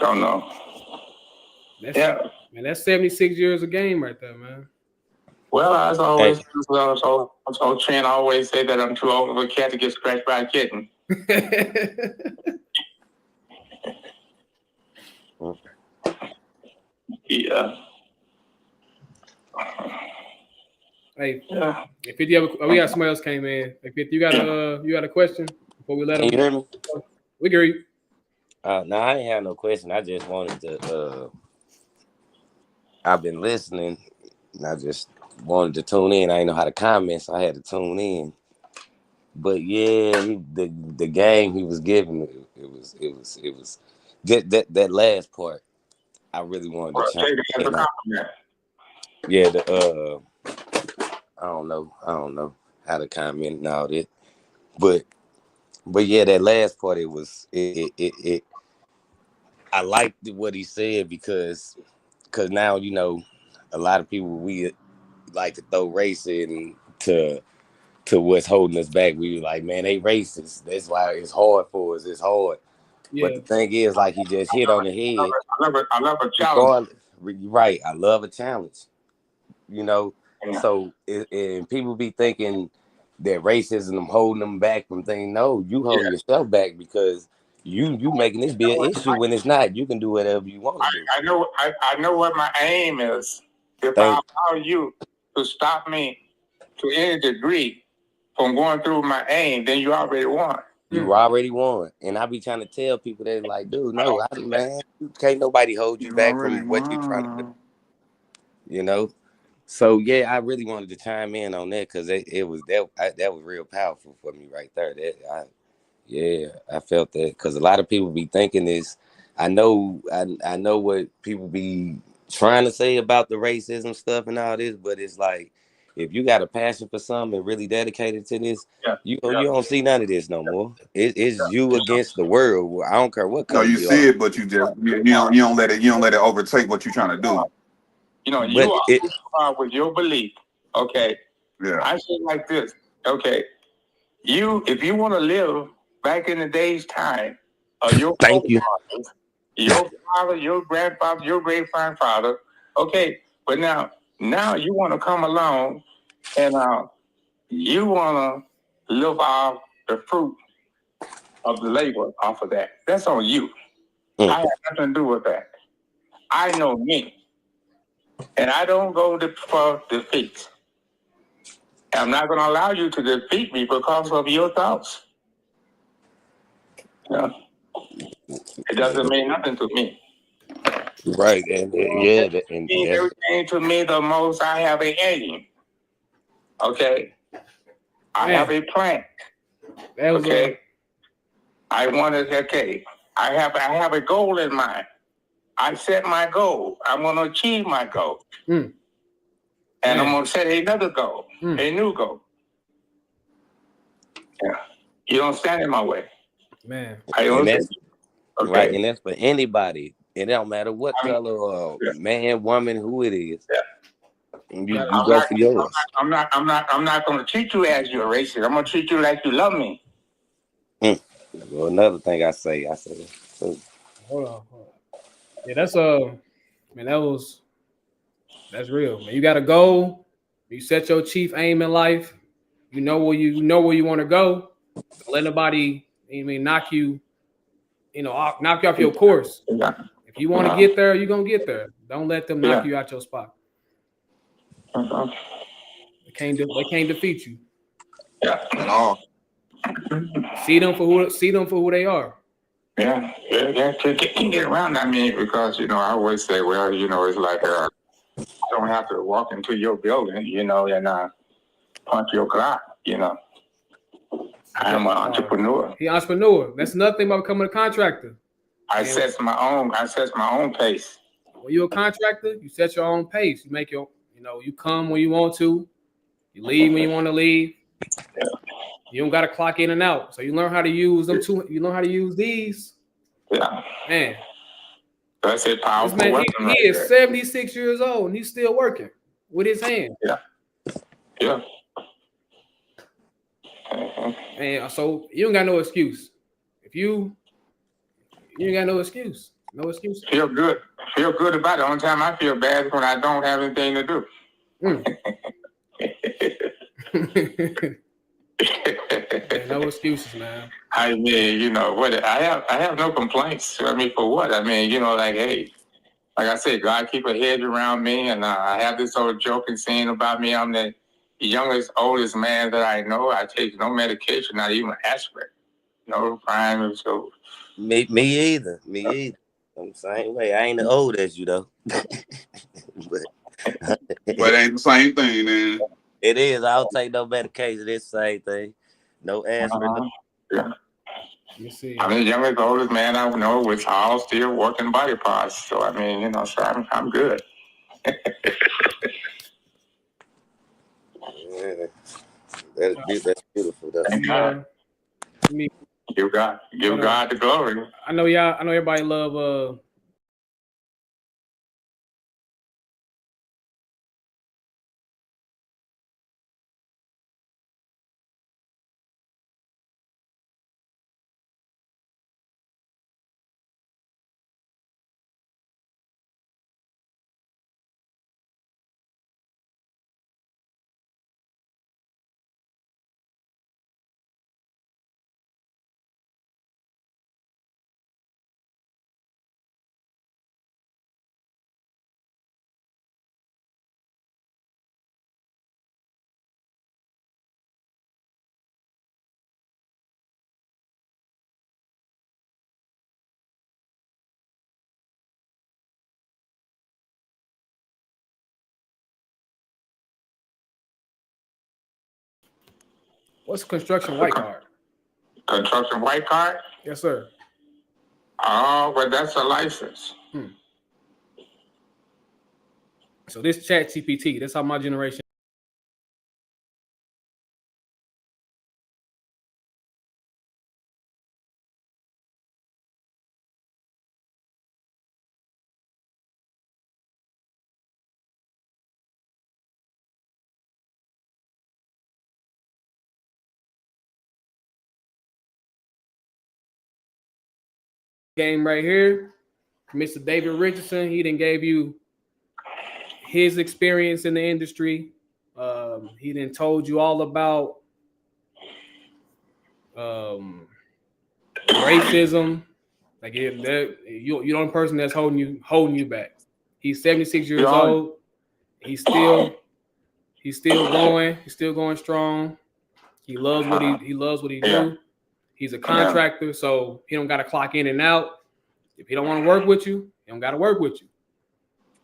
[SPEAKER 2] Don't know.
[SPEAKER 1] Man, that's 76 years of game right there, man.
[SPEAKER 2] Well, as always, so Chan always say that I'm too old of a cat to get scratched by a kitten. Yeah.
[SPEAKER 1] Hey, if we got somebody else came in. If you got a question before we let him.
[SPEAKER 3] Can you hear me?
[SPEAKER 1] We hear you.
[SPEAKER 3] No, I ain't have no question. I just wanted to. I've been listening, and I just wanted to tune in. I didn't know how to comment, so I had to tune in.
[SPEAKER 6] But yeah, the game he was giving it was that last part. I really wanted
[SPEAKER 2] Well,
[SPEAKER 6] to chime
[SPEAKER 2] take it as a
[SPEAKER 6] in on.
[SPEAKER 2] compliment.
[SPEAKER 6] Yeah, I don't know how to comment and all that, but yeah, that last part it I liked what he said because now a lot of people we like to throw race to what's holding us back. We were like, man, they racist. That's why it's hard for us. It's hard. But
[SPEAKER 1] Yeah.
[SPEAKER 6] the thing is, like he just hit on the head.
[SPEAKER 2] I love a challenge.
[SPEAKER 6] Regardless, right? I love a challenge. You know,
[SPEAKER 2] Yeah.
[SPEAKER 6] so and people be thinking that racism holding them back from things. No, you holding yourself back because you making this be an issue when it's not. You can do whatever you want to do.
[SPEAKER 2] I know what my aim is. If I
[SPEAKER 6] Thank
[SPEAKER 2] allow you to stop me to any degree from going through my aim, then you already won.
[SPEAKER 6] you already won, and I be trying to tell people that like, dude, no, man, you can't nobody hold you
[SPEAKER 4] You
[SPEAKER 6] back
[SPEAKER 4] already
[SPEAKER 6] from what you're trying to do.
[SPEAKER 4] won.
[SPEAKER 6] You know. So yeah, I really wanted to chime in on that because it was that was real powerful for me right there. Yeah, I felt that because a lot of people be thinking this. I know what people be trying to say about the racism stuff and all this, but it's like if you got a passion for something and really dedicated to this,
[SPEAKER 2] Yeah.
[SPEAKER 6] you don't see none of this no more. It's you against the world. I don't care what
[SPEAKER 4] No,
[SPEAKER 6] color
[SPEAKER 4] you
[SPEAKER 6] you
[SPEAKER 4] see
[SPEAKER 6] are.
[SPEAKER 4] it, but you don't let it overtake what you're trying to do.
[SPEAKER 2] You know, you
[SPEAKER 6] But
[SPEAKER 2] are who you are with your belief. Okay.
[SPEAKER 4] Yeah.
[SPEAKER 2] I say like this. Okay. If you want to live back in the day's time of your
[SPEAKER 6] thank you.
[SPEAKER 2] forefathers, your father, your grandfather, your great grandfather, okay, but now you want to come along and you want to live off the fruit of the labor off of that. That's on you. I have nothing to do with that. I know me, and I don't go for defeat. I'm not going to allow you to defeat me because of your thoughts. Yeah. It doesn't mean nothing to me.
[SPEAKER 6] Right, and yeah,
[SPEAKER 2] It means everything to me the most. I have an aim. Okay. I have a plan. Okay. I wanted. Okay. I have a goal in mind. I set my goal. I'm going to achieve my goal. And I'm going to set another goal, a new goal. Yeah. You don't stand in my way.
[SPEAKER 1] Man.
[SPEAKER 6] and that's
[SPEAKER 2] Okay.
[SPEAKER 6] right, and that's for anybody. It don't matter what color or man, woman, who it is.
[SPEAKER 2] Yeah.
[SPEAKER 6] And you go for yours.
[SPEAKER 2] I'm not going to treat you as you're racist. I'm going to treat you like you love me.
[SPEAKER 6] Well, another thing I say. So.
[SPEAKER 1] Hold on. Yeah, that's man, that's real. Man, you got a goal. You set your chief aim in life. You know where you want to go. Don't let nobody, knock you off your course.
[SPEAKER 2] Yeah.
[SPEAKER 1] If you want to get there, you're gonna get there. Don't let them knock you out your spot. They can't defeat you.
[SPEAKER 2] Yeah.
[SPEAKER 4] At all.
[SPEAKER 1] See them for who they are.
[SPEAKER 2] Yeah. Can't get around that. I mean, because I always say, well, it's like I don't have to walk into your building, and punch your clock. I am an entrepreneur.
[SPEAKER 1] He entrepreneur. That's another thing about becoming a contractor.
[SPEAKER 2] I set my own pace.
[SPEAKER 1] When you're a contractor, you set your own pace. You make you come when you want to. You leave when you want to leave. You don't got to clock in and out. So you learn how to use them too. You learn how to use these.
[SPEAKER 2] Yeah.
[SPEAKER 1] Man.
[SPEAKER 2] That's a powerful
[SPEAKER 1] this man,
[SPEAKER 2] weapon.
[SPEAKER 1] He is 76 years old and he's still working with his hands.
[SPEAKER 2] Yeah. Yeah.
[SPEAKER 1] And so you don't got no excuse. You ain't got no excuse. No excuse.
[SPEAKER 2] Feel good about it. The only time I feel bad is when I don't have anything to do.
[SPEAKER 1] No excuses, man.
[SPEAKER 2] I mean, what I have no complaints. I mean, for what? I mean, hey, like I said, God keep a hedge around me, and I have this old joking saying about me. I'm the youngest, oldest man that I know. I take no medication, not even aspirin. No crime. So
[SPEAKER 6] Me either. I'm the same way. I ain't as old as you though.
[SPEAKER 4] But it ain't the same thing, man.
[SPEAKER 6] It is. I don't take no medication. It's the same thing. No answer.
[SPEAKER 2] Yeah.
[SPEAKER 1] Let me see.
[SPEAKER 2] I'm the youngest, oldest man I know with all still working body parts. So I mean, you know, so I'm good.
[SPEAKER 6] Yeah. That's beautiful. That's
[SPEAKER 1] Let me,
[SPEAKER 2] Give God the glory.
[SPEAKER 1] I know everybody love what's construction white card?
[SPEAKER 2] Construction white card?
[SPEAKER 1] Yes, sir.
[SPEAKER 2] Oh, but that's a license.
[SPEAKER 1] So this chat GPT, that's how my generation. Game right here, Mr. David Richardson, he done gave you his experience in the industry. He done told you all about racism. Like you're the only person that's holding you back. He's 76 years old. He's still going. He's still going strong. He loves what he do. He's a contractor, so he don't got to clock in and out. If he don't want to work with you, he don't got to work with you.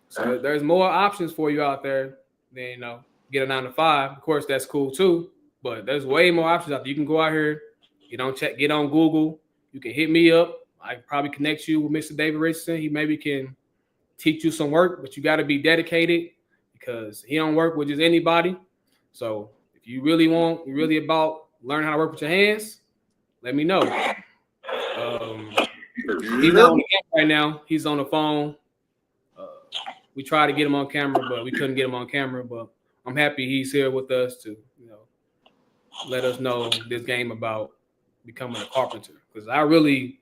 [SPEAKER 1] So there's more options for you out there than get a 9 to 5. Of course, that's cool too. But there's way more options out there. You can go out here, get on Google. You can hit me up. I can probably connect you with Mr. David Richardson. He maybe can teach you some work, but you got to be dedicated because he don't work with just anybody. So if you really about learning how to work with your hands, let me know. He's not on the camera right now. He's on the phone. We tried to get him on camera, but we couldn't get him on camera. But I'm happy he's here with us to, let us know this game about becoming a carpenter. Because it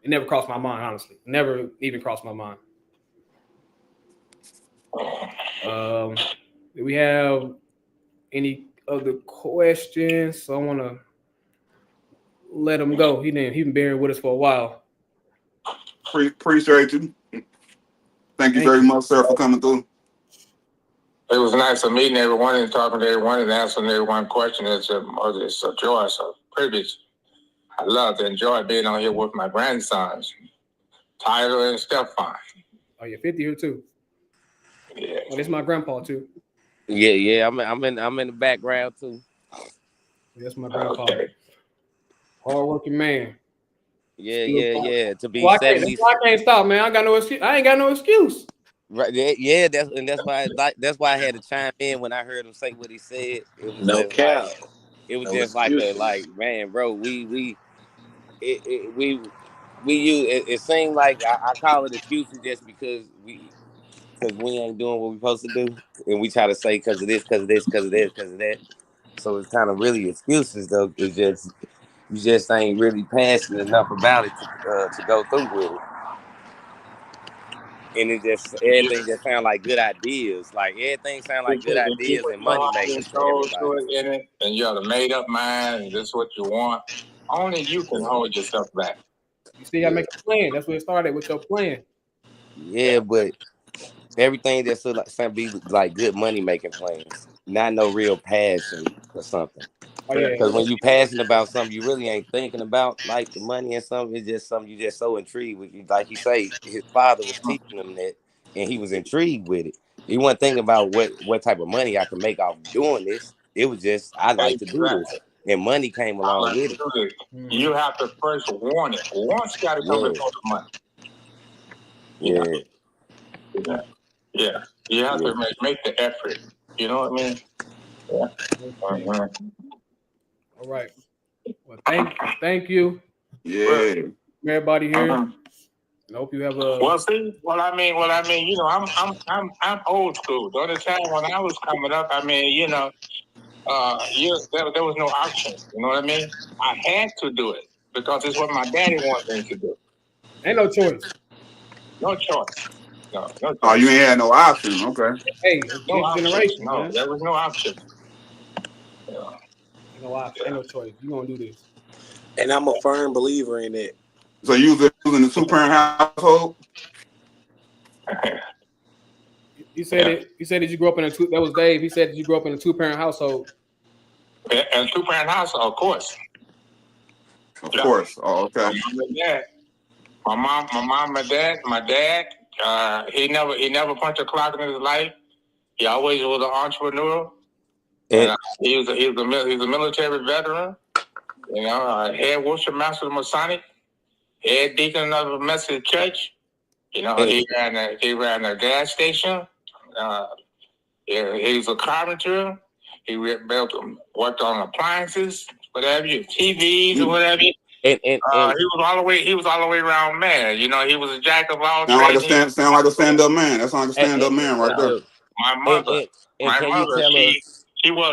[SPEAKER 1] never crossed my mind, honestly. Never even crossed my mind. Do we have any other questions? So I want to let him go. He's been bearing with us for a while.
[SPEAKER 4] Appreciate you. Thank you very much, sir, for coming through.
[SPEAKER 2] It was nice of meeting everyone and talking to everyone and answering everyone's question. It's a joy, it's a privilege. I love to enjoy being on here with my grandsons, Tyler and Stefan.
[SPEAKER 1] Oh, you're 50 here too.
[SPEAKER 2] Yeah.
[SPEAKER 1] Oh, this is my grandpa too.
[SPEAKER 6] Yeah. I'm in the background too.
[SPEAKER 1] That's my grandpa. Okay. Hard-working man.
[SPEAKER 6] Yeah. To be
[SPEAKER 1] 70. I can't stop, man. I ain't got no excuse.
[SPEAKER 6] Right. Yeah. That's why I had to chime in when I heard him say what he said. It was
[SPEAKER 3] no
[SPEAKER 6] just
[SPEAKER 3] cap.
[SPEAKER 6] It was no just excuses. Man, bro. We use it seemed like I call it excuses just because we ain't doing what we supposed to do, and we try to say because of this, because of this, because of this, because of that. So it's kind of really excuses though. It's just you just ain't really passionate enough about it to go through with it. And it just everything just sound like good ideas. Like everything sound like good ideas and money making to everybody.
[SPEAKER 2] And you have a made up mind, and this is what you want. Only you can hold yourself back.
[SPEAKER 1] You see, I make a plan. That's where it started with your plan.
[SPEAKER 6] Yeah, but everything that's be like good money making plans, not no real passion or something. Because when you passionate about something, you really ain't thinking about like the money and something. It's just something you just so intrigued with. Like he say, his father was teaching him that, and he was intrigued with it. He wasn't thinking about what type of money I can make off doing this. It was just I like to do this. and money came along with it.
[SPEAKER 2] You have to first want it. Once got to come before the money.
[SPEAKER 6] Yeah.
[SPEAKER 2] Yeah. You have to make the effort. You know what I mean? Yeah.
[SPEAKER 1] Okay. All right. Well, thank you,
[SPEAKER 4] Yeah.
[SPEAKER 1] everybody here. I hope you have a.
[SPEAKER 2] Well, see, you know, I'm old school. The other time when I was coming up, I mean, you know, there was no option. You know what I mean? I had to do it because it's what my daddy wanted me to do.
[SPEAKER 1] Ain't no choice.
[SPEAKER 2] No choice. No choice.
[SPEAKER 4] Oh, you ain't had no option. Okay.
[SPEAKER 1] Hey, it's
[SPEAKER 2] No
[SPEAKER 1] next
[SPEAKER 2] option.
[SPEAKER 1] generation,
[SPEAKER 2] No,
[SPEAKER 1] man.
[SPEAKER 2] there was no option. Yeah.
[SPEAKER 1] Ain't no option. Ain't no choice. You gonna do this.
[SPEAKER 3] And I'm a firm believer in it.
[SPEAKER 4] So you was in a 2-parent household?
[SPEAKER 1] You said it. You said that you grew up in a two. That was Dave. He said that you grew up in a 2-parent household.
[SPEAKER 2] And 2-parent household, of course.
[SPEAKER 4] Of course. Oh, okay.
[SPEAKER 2] My mom, my dad. He never punched a clock in his life. He always was an entrepreneur. And he was a military veteran. You know, head worship master of the Masonic, head deacon of the Methodist Church. You know, he ran a gas station. He was a carpenter. He worked on appliances, whatever, TVs or whatever.
[SPEAKER 6] And
[SPEAKER 2] he was all the way around man. You know, he was a jack of all
[SPEAKER 4] Sound
[SPEAKER 2] trades.
[SPEAKER 4] like a stand-up man. That sounds like a stand-up man right there.
[SPEAKER 2] My mother,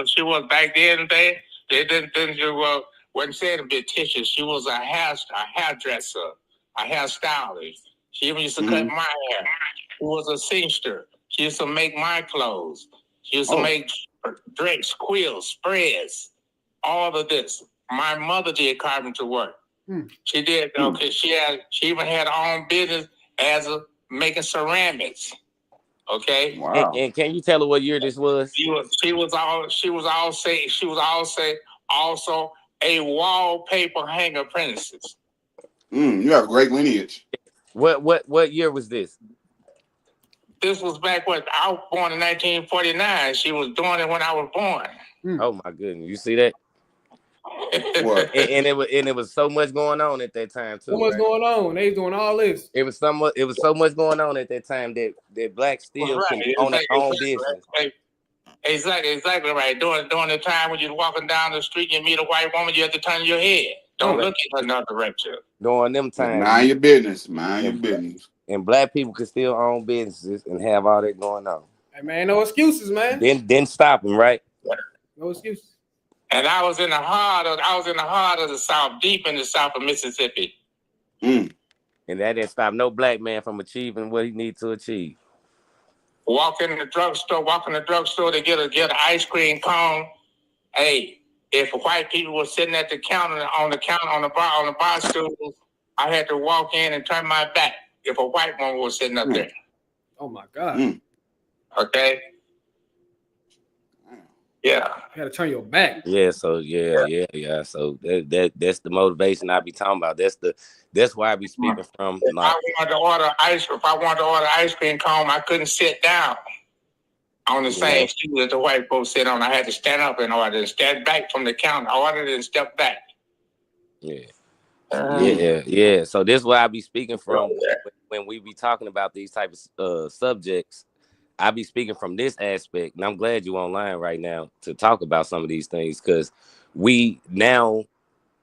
[SPEAKER 2] she was back then. They didn't wasn't saying a beautician. She was a hairdresser, a hairstylist. She even used to cut my hair. She was a seamster. She used to make my clothes. She used to make drinks, quills, spreads, all of this. My mother did carpenter work. She did. Okay, she even had her own business as making ceramics. Okay.
[SPEAKER 4] Wow.
[SPEAKER 6] And can you tell her what year this was?
[SPEAKER 2] She was also a wallpaper hanger apprentice.
[SPEAKER 4] You have a great lineage.
[SPEAKER 6] What year was this?
[SPEAKER 2] This was back when I was born in 1949. She was doing it when I was born.
[SPEAKER 6] Oh my goodness, you see that?
[SPEAKER 4] What?
[SPEAKER 6] and it was so much going on at that time too.
[SPEAKER 1] So much going on. They doing all this.
[SPEAKER 6] It was so much going on at that time that blacks still can own their own business.
[SPEAKER 2] Exactly right. During the time when you're walking down the street and you meet a white woman, you have to turn your head. Don't look in another direction.
[SPEAKER 6] During them times,
[SPEAKER 4] mind your business. Mind your business.
[SPEAKER 6] And black people could still own businesses and have all that going on.
[SPEAKER 1] Hey man, no excuses, man.
[SPEAKER 6] Didn't stop them, right?
[SPEAKER 1] No excuses.
[SPEAKER 2] And I was in the heart of the South, deep in the South of Mississippi.
[SPEAKER 6] And that didn't stop no black man from achieving what he needs to achieve.
[SPEAKER 2] Walk in the drugstore to get an ice cream cone. Hey, if white people were sitting at the counter on the bar stools, I had to walk in and turn my back if a white woman was sitting up there.
[SPEAKER 1] Oh my God.
[SPEAKER 2] Okay. Yeah.
[SPEAKER 1] You gotta turn your back.
[SPEAKER 6] Yeah, so yeah. So that's the motivation I be talking about. That's why I be speaking from.
[SPEAKER 2] If I wanted to order ice cream cone, I couldn't sit down on the same stool that the white folks sit on. I had to stand up and order and step back from the counter. I ordered and step back.
[SPEAKER 6] Yeah. So this is why I be speaking from when we be talking about these types of subjects. I be speaking from this aspect, and I'm glad you online right now to talk about some of these things, because we now,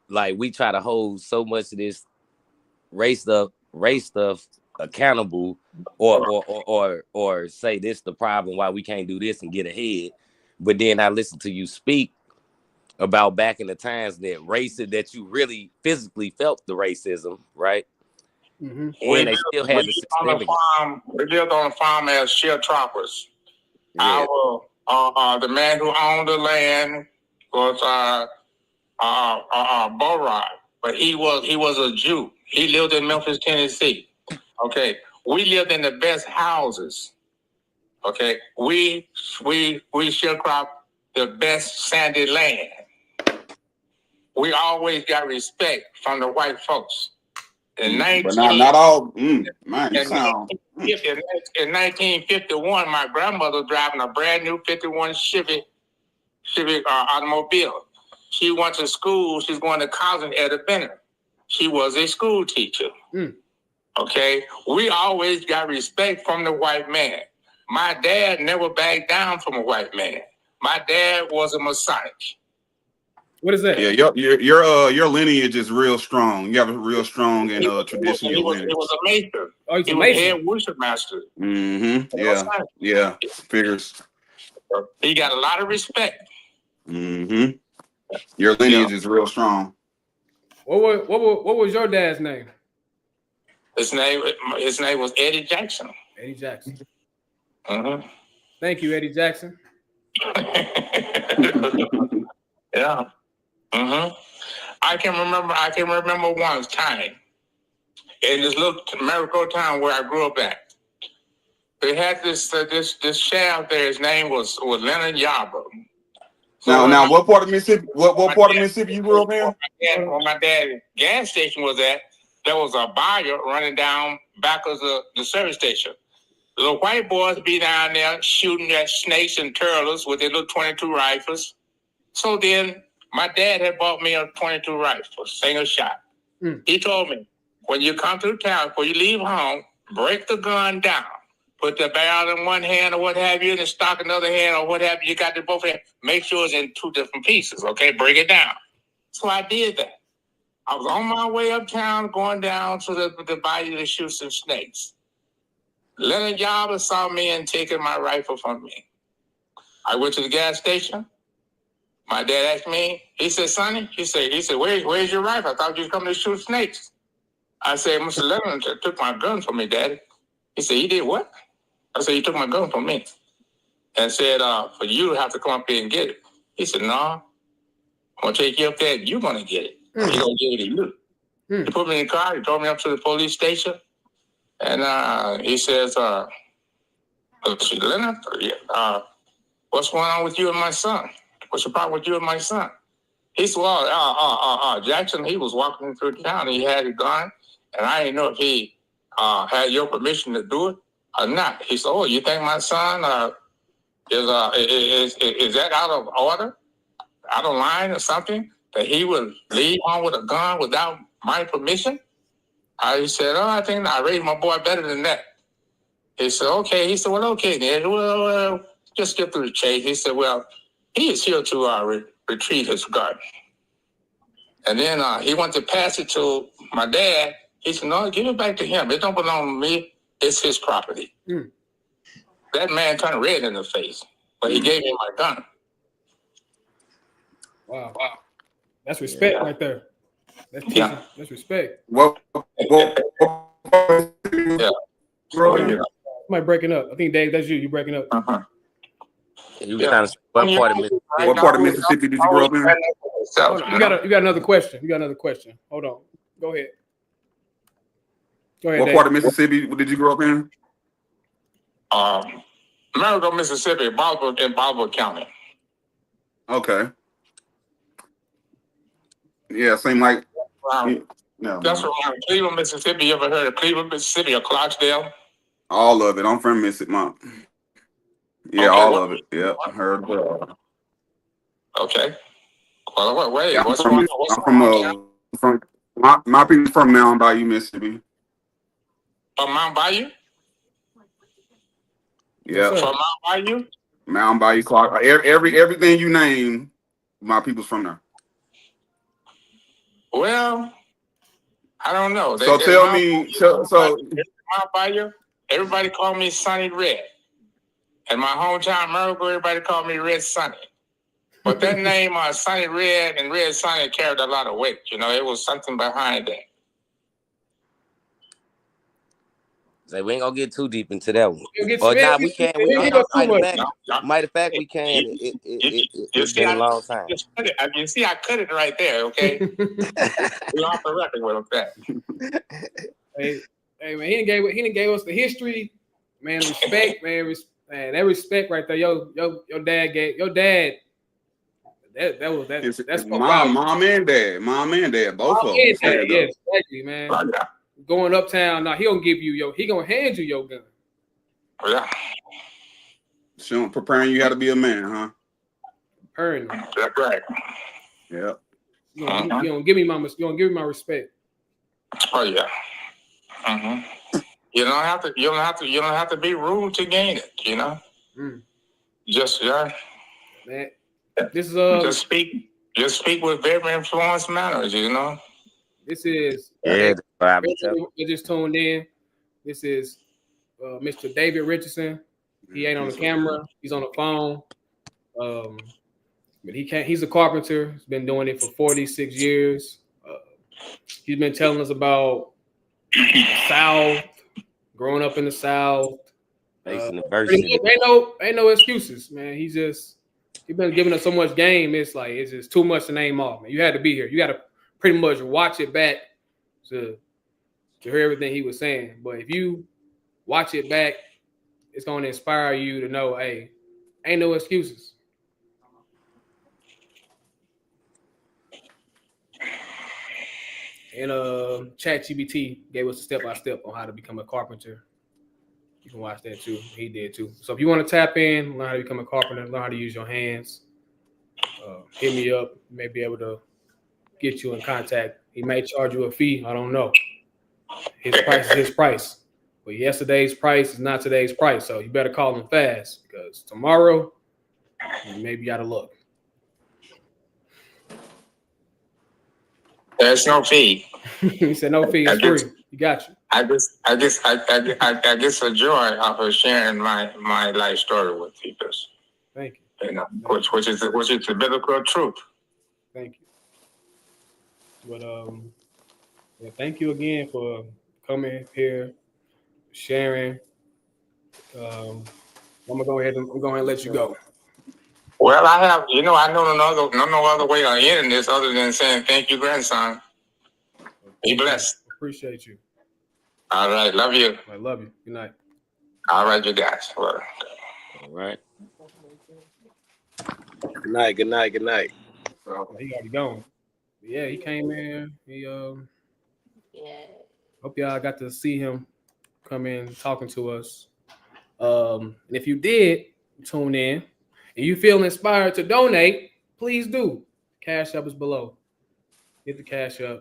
[SPEAKER 6] like, we try to hold so much of this race stuff accountable, or say this the problem why we can't do this and get ahead. But then I listen to you speak about back in the times that you really physically felt the racism, right? And they still had the systemic.
[SPEAKER 2] We lived on a farm as sharecroppers. The man who owned the land was Borod, but he was a Jew. He lived in Memphis, Tennessee. Okay, we lived in the best houses. Okay, we sharecropped the best sandy land. We always got respect from the white folks. In
[SPEAKER 4] not all. Man, you sound.
[SPEAKER 2] In 1951, my grandmother driving a brand new 51 Chevy automobile. she went to school. She's going to college at a Bennett. She was a school teacher. Okay, we always got respect from the white man. My dad never backed down from a white man. My dad was a Masonic.
[SPEAKER 1] What is that?
[SPEAKER 4] Yeah, your lineage is real strong. You have a real strong and traditional lineage.
[SPEAKER 2] He was a mason.
[SPEAKER 1] Oh, he's
[SPEAKER 2] He
[SPEAKER 1] a
[SPEAKER 2] was
[SPEAKER 1] mason.
[SPEAKER 2] head worship master.
[SPEAKER 4] Mm-hmm. Yeah. Figures.
[SPEAKER 2] He got a lot of respect.
[SPEAKER 4] Mm-hmm. Your lineage is real strong.
[SPEAKER 1] What was your dad's name?
[SPEAKER 2] His name was Eddie Jackson.
[SPEAKER 1] Eddie Jackson.
[SPEAKER 2] Mm-hmm.
[SPEAKER 1] Thank you, Eddie Jackson.
[SPEAKER 2] Yeah. Mm-hmm. I can remember one time in this little Maricopa town where I grew up at. They had this sheriff there. His name was Leonard Yarber. So
[SPEAKER 4] now, what part of Mississippi? What part of Mississippi you grew up in?
[SPEAKER 2] Where my dad's gas station was at, there was a buyer running down back of the service station. The little white boys be down there shooting at snakes and turtles with their little 22 rifles. So then my dad had bought me a 22 rifle, single shot. He told me, when you come through town, before you leave home, break the gun down. Put the barrel in one hand or what have you, and the stock in the other hand or what have you. You got it both hands. Make sure it's in two different pieces, okay? Break it down. So I did that. I was on my way uptown, going down to the bayou to shoot some snakes. Leonard Yarber saw me and taking my rifle from me. I went to the gas station. My dad asked me, he said, Sonny, he said, where's your rifle? I thought you was coming to shoot snakes. I said, Mr. Leonard took my gun from me, Daddy. He said, he did what? I said, he took my gun from me. And said, for you to have to come up here and get it. He said, no, I'm going to take you up there and you're going to get it. He's going to give it to you. He put me in the car. He drove me up to the police station. And he says, Leonard, what's going on with you and my son? What's the problem with you and my son? He said, well, Jackson, he was walking through town. He had a gun. And I didn't know if he had your permission to do it or not. He said, oh, you think my son is that out of order? Out of line or something? That he would leave home with a gun without my permission? I said, oh, I think I raised my boy better than that. He said, okay. He said, well, okay, then. Well, just get through the chase. He said, well, he is here to retrieve his gun. And then he went to pass it to my dad. He said, no, give it back to him. It don't belong to me. It's his property. That man turned red in the face, but he gave me my gun.
[SPEAKER 1] Wow. That's respect right there. That's respect.
[SPEAKER 4] Well,
[SPEAKER 2] Yeah.
[SPEAKER 1] Somebody breaking up. I think, Dave, that's you. You breaking up.
[SPEAKER 6] You was trying to say what
[SPEAKER 4] part of Mississippi did you grow up in?
[SPEAKER 1] You got another question. Hold on. Go ahead.
[SPEAKER 4] What
[SPEAKER 1] Dave.
[SPEAKER 4] part of Mississippi did you grow up in?
[SPEAKER 2] Maricopa, Mississippi, in Baldwin County.
[SPEAKER 4] Okay. Yeah, seemed like. No.
[SPEAKER 2] That's around Cleveland, Mississippi. You ever heard of Cleveland, Mississippi, or Clarksdale?
[SPEAKER 4] All of it. I'm from Mississippi. Yeah, okay, all of it. Yeah, I heard well.
[SPEAKER 2] Okay. Well, wait.
[SPEAKER 4] Yeah,
[SPEAKER 2] what's
[SPEAKER 4] from my people from Mound Bayou, Mississippi.
[SPEAKER 2] From Mount Bayou?
[SPEAKER 4] Yeah.
[SPEAKER 2] From Mount Bayou?
[SPEAKER 4] Mound Bayou, Clark. Everything you name, my people's from there.
[SPEAKER 2] Well, I don't know.
[SPEAKER 4] So tell me,
[SPEAKER 2] Mount Bayou, everybody called me Sonny Red. In my hometown, Maricopa, everybody called me Red Sonny. But that name, Sonny Red and Red Sonny, carried a lot of weight. You know, it was something behind that.
[SPEAKER 6] So we ain't gonna get too deep into that one.
[SPEAKER 1] We
[SPEAKER 6] can. Matter of fact, we can. It's been a long time.
[SPEAKER 2] You see, I cut it right there. Okay, we're off the record with that.
[SPEAKER 1] Hey, man, he didn't gave us the history, man. Respect, man. That respect right there. Your dad gave your dad. That's
[SPEAKER 4] mom and dad, both of them.
[SPEAKER 1] Yes, exactly, man. Going uptown, now he gonna give you he gonna hand you your gun.
[SPEAKER 2] Yeah.
[SPEAKER 4] Preparing you how to be a man, huh?
[SPEAKER 1] Preparing.
[SPEAKER 2] That's right.
[SPEAKER 4] Yeah.
[SPEAKER 1] You don't give me my respect.
[SPEAKER 2] Oh yeah. Mm-hmm. You don't have to. You don't have to be rude to gain it. You know.
[SPEAKER 1] Mm.
[SPEAKER 2] Just
[SPEAKER 1] Man, this is
[SPEAKER 2] just speak. Just speak with very influenced manners. You know.
[SPEAKER 1] This is
[SPEAKER 6] Yeah, that's what I be telling.
[SPEAKER 1] you just tuned in. This is Mr. David Richardson. He ain't on the camera. He's on the phone. But he's a carpenter. He's been doing it for 46 years. He's been telling us about the South, growing up in the South.
[SPEAKER 6] Facing adversity.
[SPEAKER 1] Ain't no excuses, man. He's been giving us so much game. It's just too much to name off, man. You had to be here. You got to pretty much watch it back to hear everything he was saying. But if you watch it back, it's going to inspire you to know, hey, ain't no excuses. And ChatGPT gave us a step-by-step on how to become a carpenter. You can watch that too. He did too. So if you want to tap in, learn how to become a carpenter, learn how to use your hands, hit me up. May be able to get you in contact. He may charge you a fee. I don't know. His price is his price. But yesterday's price is not today's price. So you better call him fast because tomorrow you may be out of luck.
[SPEAKER 2] There's no fee.
[SPEAKER 1] He said no fee. It's free. You got you.
[SPEAKER 2] I just a joy of sharing my life story with people.
[SPEAKER 1] Thank you.
[SPEAKER 2] You know, which is the biblical truth.
[SPEAKER 1] Thank you. But thank you again for coming here, sharing. I'm gonna go ahead and let you go.
[SPEAKER 2] Well, I have, I know no other way of ending this other than saying thank you, grandson. Be blessed.
[SPEAKER 1] Appreciate you.
[SPEAKER 2] All right, love you.
[SPEAKER 1] I love you. Good night.
[SPEAKER 2] All right, you guys. Well,
[SPEAKER 6] all right. Good night. Good night. Good night.
[SPEAKER 1] So, he already gone. Yeah, he came in. He hope y'all got to see him come in talking to us. And if you did tune in and you feel inspired to donate, please do. Cash App is below. Hit the Cash App.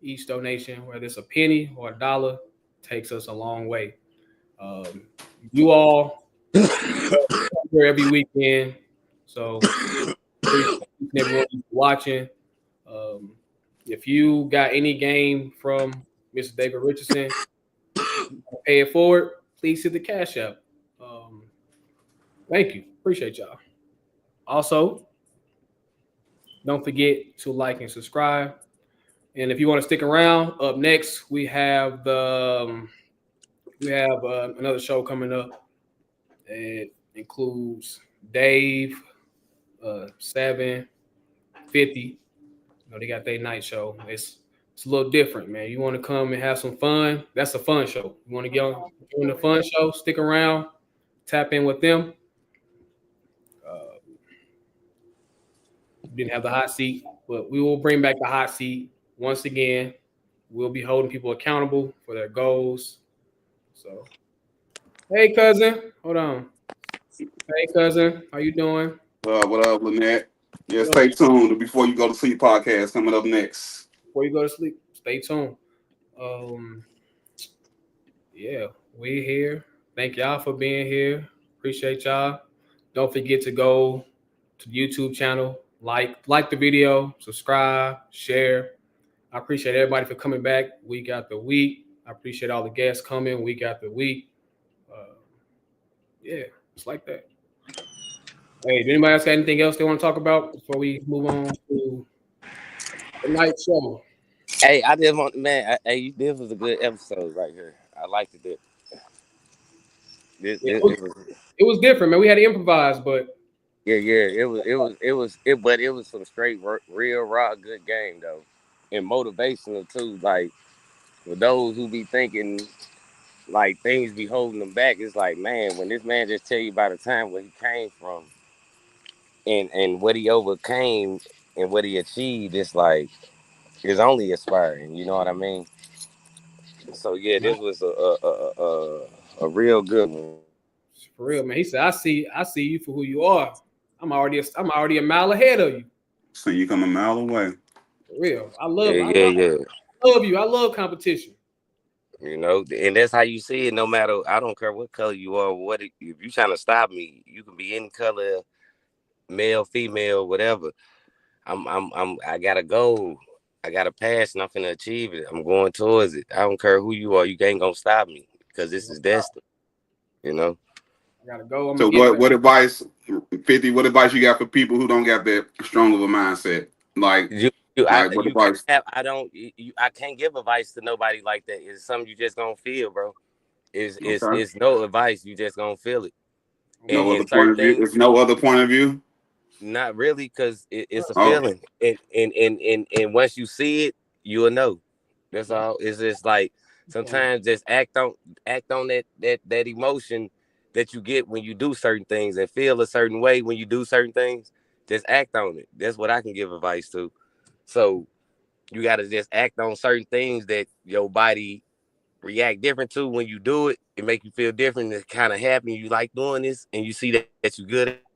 [SPEAKER 1] Each donation, whether it's a penny or a dollar, takes us a long way. You all here every weekend, so everyone watching. If you got any game from Mr. David Richardson, pay it forward. Please hit the Cash App. Thank you. Appreciate y'all. Also, don't forget to like and subscribe. And if you want to stick around, up next we have another show coming up. It includes Dave, 750. They got their night show. It's a little different, man. You want to come and have some fun? That's a fun show. You want to get on the fun show? Stick around, tap in with them. Didn't have the hot seat, but we will bring back the hot seat once again. We'll be holding people accountable for their goals. So, hey, cousin, hold on. Hey, cousin, how you doing?
[SPEAKER 4] What up, Lynette? Yeah, stay tuned. Before You Go to Sleep podcast coming up next.
[SPEAKER 1] Before you go to sleep, stay tuned. Yeah, we're here. Thank y'all for being here. Appreciate y'all. Don't forget to go to the YouTube channel, like the video, subscribe, share. I appreciate everybody for coming back week after week. I appreciate all the guests coming week after week. Yeah, it's like that. Hey, did anybody else got anything else they want to talk about before we move on to the night show?
[SPEAKER 6] Hey, I just want, man. Hey, this was a good episode right here. I liked it.
[SPEAKER 1] It was different, man. We had to improvise, but
[SPEAKER 6] yeah, it was some straight, real raw, good game though, and motivational too. Like for those who be thinking like things be holding them back, it's like, man, when this man just tell you about the time where he came from and what he overcame and what he achieved, it's like it's only inspiring. You know what I mean? So yeah, this was a real good one.
[SPEAKER 1] For real, man. He said, I see you for who you are. I'm already a mile ahead of you.
[SPEAKER 4] So you come a mile away.
[SPEAKER 1] For real.
[SPEAKER 6] Yeah, yeah, yeah.
[SPEAKER 1] I love you. I love competition.
[SPEAKER 6] You know, and that's how you see it. No matter, I don't care what color you are, if you trying to stop me, you can be any color, male, female, whatever. I got a goal. I got a passion. I'm finna achieve it. I'm going towards it. I don't care who you are. You ain't gonna stop me because this is destiny. You know.
[SPEAKER 1] I gotta go. I'm
[SPEAKER 4] So
[SPEAKER 1] gonna get there.
[SPEAKER 4] what advice, 50? What advice you got for people who don't got that strong of a mindset? Like what
[SPEAKER 6] You can't
[SPEAKER 4] advice?
[SPEAKER 6] have. I don't. I can't give advice to nobody like that. It's something you just gonna feel, bro.
[SPEAKER 4] Okay.
[SPEAKER 6] It's no advice. You just gonna feel it.
[SPEAKER 1] Okay.
[SPEAKER 4] No other
[SPEAKER 6] And
[SPEAKER 4] point
[SPEAKER 6] certain
[SPEAKER 4] of view.
[SPEAKER 6] things,
[SPEAKER 4] There's no other point of view.
[SPEAKER 6] not really, because it's a
[SPEAKER 4] Oh,
[SPEAKER 6] feeling. And once you see it, you'll know. That's all. It's just like sometimes just act on that emotion that you get when you do certain things and feel a certain way when you do certain things. Just act on it. That's what I can give advice to. So you gotta just act on certain things that your body react different to when you do it. It make you feel different. It kind of happy. You like doing this, and you see that you good at it,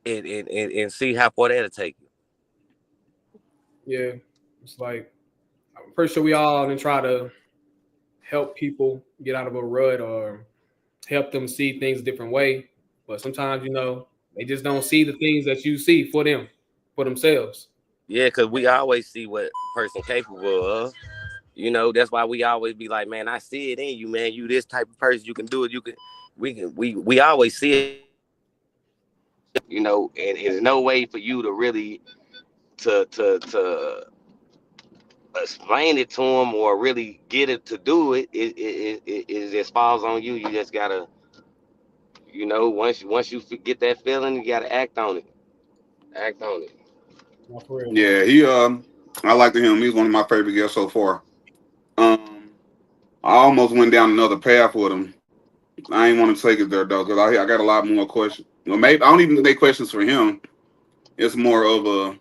[SPEAKER 6] and see how far that'll take you.
[SPEAKER 1] Yeah. It's like I'm pretty sure we all then try to help people get out of a rut or help them see things a different way. But sometimes, they just don't see the things that you see for them, for themselves.
[SPEAKER 6] Yeah, because we always see what a person capable of. You know, that's why we always be like, man, I see it in you, man. You this type of person. You can do it. We always see it. You know, and there's no way for you to really to explain it to them or really get it to do it. It just falls on you. You just gotta, once you get that feeling, you gotta act on it. Act on it.
[SPEAKER 1] Not for real.
[SPEAKER 4] yeah. I like him. He's one of my favorite guests so far. Um, I almost went down another path with him. I ain't want to take it there though, because I got a lot more questions. Well, maybe I don't even make questions for him. It's more of a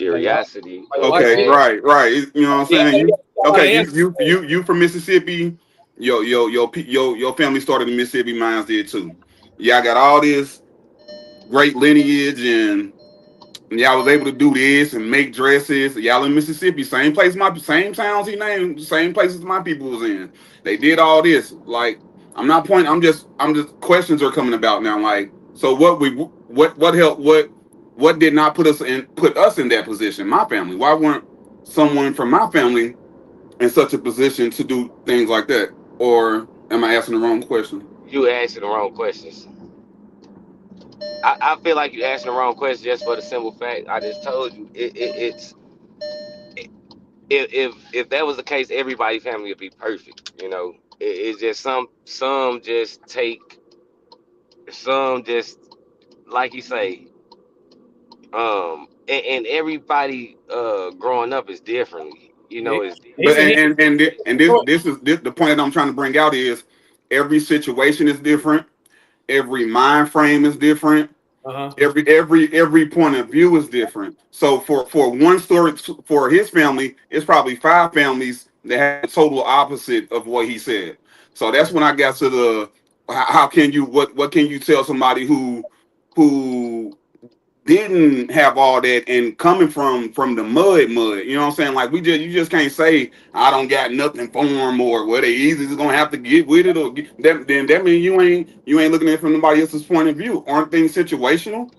[SPEAKER 1] Like why?
[SPEAKER 6] Curiosity
[SPEAKER 1] Like
[SPEAKER 6] of
[SPEAKER 1] why?
[SPEAKER 4] okay,
[SPEAKER 6] man.
[SPEAKER 4] right. You know what I'm
[SPEAKER 1] Yeah,
[SPEAKER 4] saying? You
[SPEAKER 1] I want
[SPEAKER 4] okay?
[SPEAKER 1] to answer.
[SPEAKER 4] You from Mississippi? Your family started in Mississippi. Mine did too. Yeah, I got all this great lineage and y'all was able to do this and make dresses. Y'all in Mississippi, same place, my same towns he named, same places my people was in. They did all this. Like I'm not pointing. I'm just questions are coming about now. Like so, what helped? What did not put us in that position? My family. Why weren't someone from my family in such a position to do things like that? Or am I asking the wrong question?
[SPEAKER 6] You asking the wrong questions. I feel like you asking the wrong question just for the simple fact I just told you. It, if that was the case, everybody's family would be perfect. You know, it's just some just take some just like you say. And everybody growing up is different. You
[SPEAKER 1] Yeah,
[SPEAKER 6] know, it's
[SPEAKER 1] he
[SPEAKER 4] But
[SPEAKER 1] said he.
[SPEAKER 4] this the point that I'm trying to bring out is every situation is different, every mind frame is different,
[SPEAKER 1] Uh-huh.
[SPEAKER 4] every point of view is different. So for one story for his family, it's probably five families that have the total opposite of what he said. So that's when I got to the how can you what can you tell somebody who didn't have all that and coming from the mud, you know what I'm saying? Like you just can't say I don't got nothing for them or what they easy is gonna have to get with it or then that means you ain't looking at it from nobody else's point of view. Aren't things situational?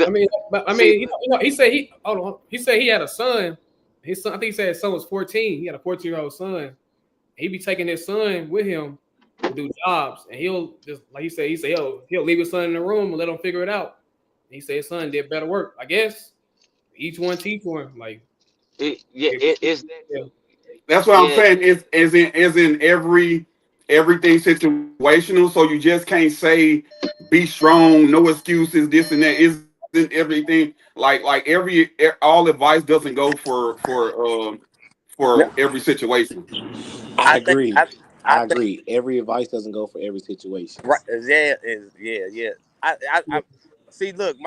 [SPEAKER 1] I
[SPEAKER 6] the,
[SPEAKER 1] mean, but I
[SPEAKER 6] see.
[SPEAKER 1] mean, he said he hold on. He said he had a son. His son, I think he said his son was 14. He had a 14-year-old son. He be taking his son with him to do jobs, and he'll just like he said he'll leave his son in the room and let him figure it out. And he said his son did better work. I guess each one teach one. Like
[SPEAKER 6] Yeah,
[SPEAKER 1] yeah,
[SPEAKER 6] it's that too.
[SPEAKER 4] That's what I'm
[SPEAKER 6] Yeah,
[SPEAKER 4] saying. Is in everything situational. So you just can't say be strong, no excuses, this and that. Isn't everything like all advice doesn't go for
[SPEAKER 6] no,
[SPEAKER 4] every situation.
[SPEAKER 3] I
[SPEAKER 6] I think
[SPEAKER 3] agree.
[SPEAKER 6] I I
[SPEAKER 3] I
[SPEAKER 6] think
[SPEAKER 3] agree. Every advice doesn't go for every situation.
[SPEAKER 6] right. Yeah. I see. Look,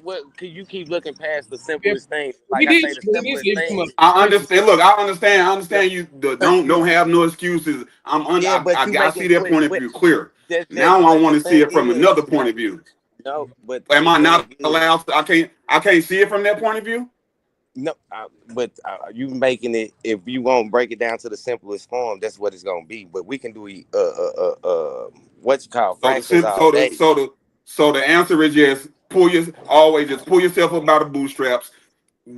[SPEAKER 6] what? Can you keep looking past the
[SPEAKER 1] yeah.
[SPEAKER 6] simplest thing?
[SPEAKER 1] He
[SPEAKER 6] Like I
[SPEAKER 1] did.
[SPEAKER 6] say, the
[SPEAKER 1] He did
[SPEAKER 6] simplest
[SPEAKER 1] say come up.
[SPEAKER 6] thing.
[SPEAKER 4] I understand. Look, I understand you don't have no excuses.
[SPEAKER 6] Yeah, but you
[SPEAKER 4] I
[SPEAKER 6] making
[SPEAKER 4] see that
[SPEAKER 6] with
[SPEAKER 4] point of view clear.
[SPEAKER 6] that
[SPEAKER 4] Now I
[SPEAKER 6] but
[SPEAKER 4] want
[SPEAKER 6] the
[SPEAKER 4] to see
[SPEAKER 6] thing
[SPEAKER 4] it from
[SPEAKER 6] is,
[SPEAKER 4] another point of view.
[SPEAKER 6] No, but
[SPEAKER 4] Am
[SPEAKER 6] the
[SPEAKER 4] I
[SPEAKER 6] thing
[SPEAKER 4] not
[SPEAKER 6] is,
[SPEAKER 4] allowed to, I can't see it from that point of view?
[SPEAKER 6] no, but you making it. If you won't break it down to the simplest form, that's what it's gonna be. But we can do what you call
[SPEAKER 4] So the
[SPEAKER 6] fractions
[SPEAKER 4] sim-
[SPEAKER 6] all
[SPEAKER 4] so the
[SPEAKER 6] day.
[SPEAKER 4] so the so the answer is just pull yourself up by the bootstraps.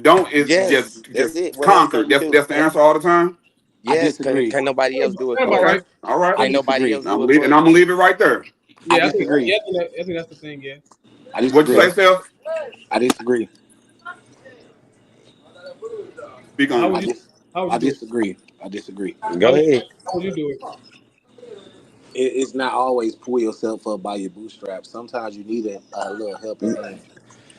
[SPEAKER 4] Don't it's
[SPEAKER 6] Yes, that's
[SPEAKER 4] just
[SPEAKER 6] it. What else
[SPEAKER 4] conquer.
[SPEAKER 6] can you
[SPEAKER 4] That's
[SPEAKER 6] do?
[SPEAKER 4] the answer all the time.
[SPEAKER 3] I
[SPEAKER 6] Yes,
[SPEAKER 3] disagree.
[SPEAKER 6] can nobody else do it
[SPEAKER 1] That's about
[SPEAKER 6] for
[SPEAKER 4] Okay,
[SPEAKER 6] you?
[SPEAKER 1] right.
[SPEAKER 4] all right.
[SPEAKER 3] I
[SPEAKER 6] Can't nobody
[SPEAKER 3] disagree.
[SPEAKER 6] else do it for
[SPEAKER 4] And I'm
[SPEAKER 6] you.
[SPEAKER 4] gonna leave it right there.
[SPEAKER 3] I
[SPEAKER 1] Yeah,
[SPEAKER 3] disagree.
[SPEAKER 1] I think that's the thing. Yeah.
[SPEAKER 3] I
[SPEAKER 4] What'd you
[SPEAKER 3] disagree.
[SPEAKER 4] say, Steph?
[SPEAKER 3] I disagree.
[SPEAKER 4] Speak
[SPEAKER 1] How
[SPEAKER 4] on
[SPEAKER 1] would
[SPEAKER 3] I
[SPEAKER 4] it.
[SPEAKER 1] you?
[SPEAKER 3] dis.
[SPEAKER 1] How would
[SPEAKER 3] I
[SPEAKER 1] you do it?
[SPEAKER 3] disagree. I disagree.
[SPEAKER 1] How
[SPEAKER 6] Go
[SPEAKER 1] would,
[SPEAKER 6] ahead.
[SPEAKER 1] how would you do it?
[SPEAKER 3] It's not always pull yourself up by your bootstraps. Sometimes you need a little helping hand.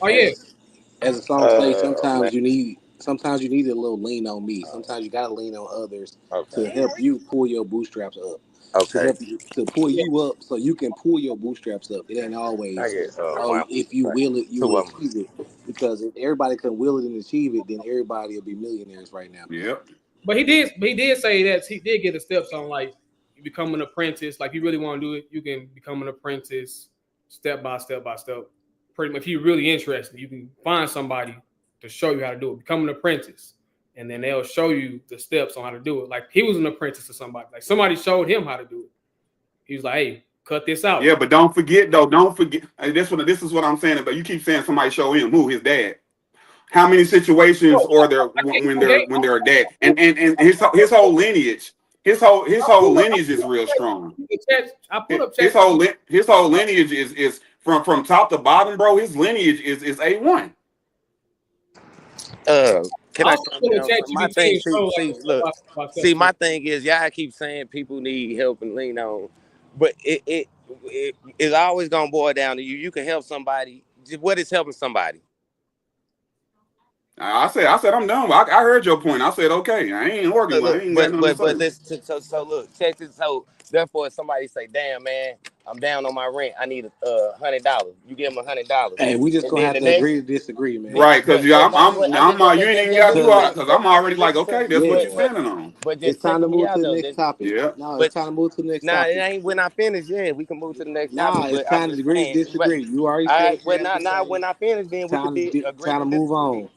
[SPEAKER 1] Oh yeah.
[SPEAKER 3] As as the song says,
[SPEAKER 6] Man.
[SPEAKER 3] sometimes you need a little lean on me. Sometimes you gotta lean on others to
[SPEAKER 6] Okay.
[SPEAKER 3] help you pull your bootstraps up. To
[SPEAKER 6] Okay.
[SPEAKER 3] help you to pull
[SPEAKER 1] Yeah.
[SPEAKER 3] you up so you can pull your bootstraps up. It ain't
[SPEAKER 6] I
[SPEAKER 3] always
[SPEAKER 6] get
[SPEAKER 3] oh
[SPEAKER 6] one,
[SPEAKER 3] if you will it, you
[SPEAKER 6] two
[SPEAKER 3] will
[SPEAKER 6] of them.
[SPEAKER 3] achieve it. Because if everybody can will it and achieve it, then everybody will be millionaires right now.
[SPEAKER 4] Yep.
[SPEAKER 1] But he did say that he did get the steps on like you become an apprentice. Like you really want to do it, you can become an apprentice step by step by step. Pretty much, if you're really interested, you can find somebody to show you how to do it. Become an apprentice, and then they'll show you the steps on how to do it. Like he was an apprentice to somebody. Like somebody showed him how to do it. He was like, "Hey, cut this out."
[SPEAKER 4] Yeah, but don't forget though. Don't forget. This is what I'm saying. But you keep saying somebody show him who his dad. How many situations
[SPEAKER 1] Oh,
[SPEAKER 4] are there when they're a dad? And his whole lineage, his whole lineage is real strong.
[SPEAKER 1] I put up
[SPEAKER 4] His
[SPEAKER 1] chat.
[SPEAKER 4] his whole lineage is from top to bottom, bro. His lineage is A1.
[SPEAKER 6] Can
[SPEAKER 1] I
[SPEAKER 6] I
[SPEAKER 1] also
[SPEAKER 6] come
[SPEAKER 1] put up
[SPEAKER 6] down?
[SPEAKER 1] chat
[SPEAKER 6] My
[SPEAKER 1] GPT
[SPEAKER 6] thing,
[SPEAKER 1] and show like
[SPEAKER 6] see,
[SPEAKER 1] a step
[SPEAKER 6] look,
[SPEAKER 1] by step
[SPEAKER 6] see,
[SPEAKER 1] too.
[SPEAKER 6] my thing is, y'all keep saying people need help and lean on, but it's always gonna boil down to you. You can help somebody. What is helping somebody?
[SPEAKER 4] I said I'm done. I heard your point. I said okay. I ain't arguing. I
[SPEAKER 6] Look,
[SPEAKER 4] ain't got nothing
[SPEAKER 6] but
[SPEAKER 4] to say.
[SPEAKER 6] this so look, check this. So therefore, if somebody say, "Damn man, I'm down on my rent. I need $100." You give them $100,
[SPEAKER 3] Hey, we just
[SPEAKER 6] and
[SPEAKER 3] gonna
[SPEAKER 6] then
[SPEAKER 3] have
[SPEAKER 6] the
[SPEAKER 3] to
[SPEAKER 6] next.
[SPEAKER 3] agree to disagree, man.
[SPEAKER 4] Right, because yeah, you ain't even got to do all
[SPEAKER 6] Look,
[SPEAKER 4] because I'm already like, okay, that's what
[SPEAKER 3] Yeah.
[SPEAKER 4] you're standing on.
[SPEAKER 6] but
[SPEAKER 3] It's
[SPEAKER 6] just check
[SPEAKER 3] time to
[SPEAKER 6] me
[SPEAKER 3] move to
[SPEAKER 6] out
[SPEAKER 3] the
[SPEAKER 6] though.
[SPEAKER 3] next topic.
[SPEAKER 4] Yeah.
[SPEAKER 3] No, it's
[SPEAKER 6] But
[SPEAKER 3] time to move to the next
[SPEAKER 6] nah, it
[SPEAKER 3] topic.
[SPEAKER 6] ain't when I finish. Yeah, we can move to the next
[SPEAKER 3] Nah,
[SPEAKER 6] topic.
[SPEAKER 3] it's
[SPEAKER 6] But I'm
[SPEAKER 3] time to
[SPEAKER 6] just
[SPEAKER 3] agree to
[SPEAKER 6] saying. But
[SPEAKER 3] disagree. You already
[SPEAKER 6] all
[SPEAKER 3] said
[SPEAKER 6] right,
[SPEAKER 3] what you
[SPEAKER 6] well
[SPEAKER 3] had to
[SPEAKER 6] now
[SPEAKER 3] say.
[SPEAKER 6] when I finish, then we could agree
[SPEAKER 3] Time
[SPEAKER 6] to
[SPEAKER 3] to move
[SPEAKER 6] disagree.
[SPEAKER 3] on.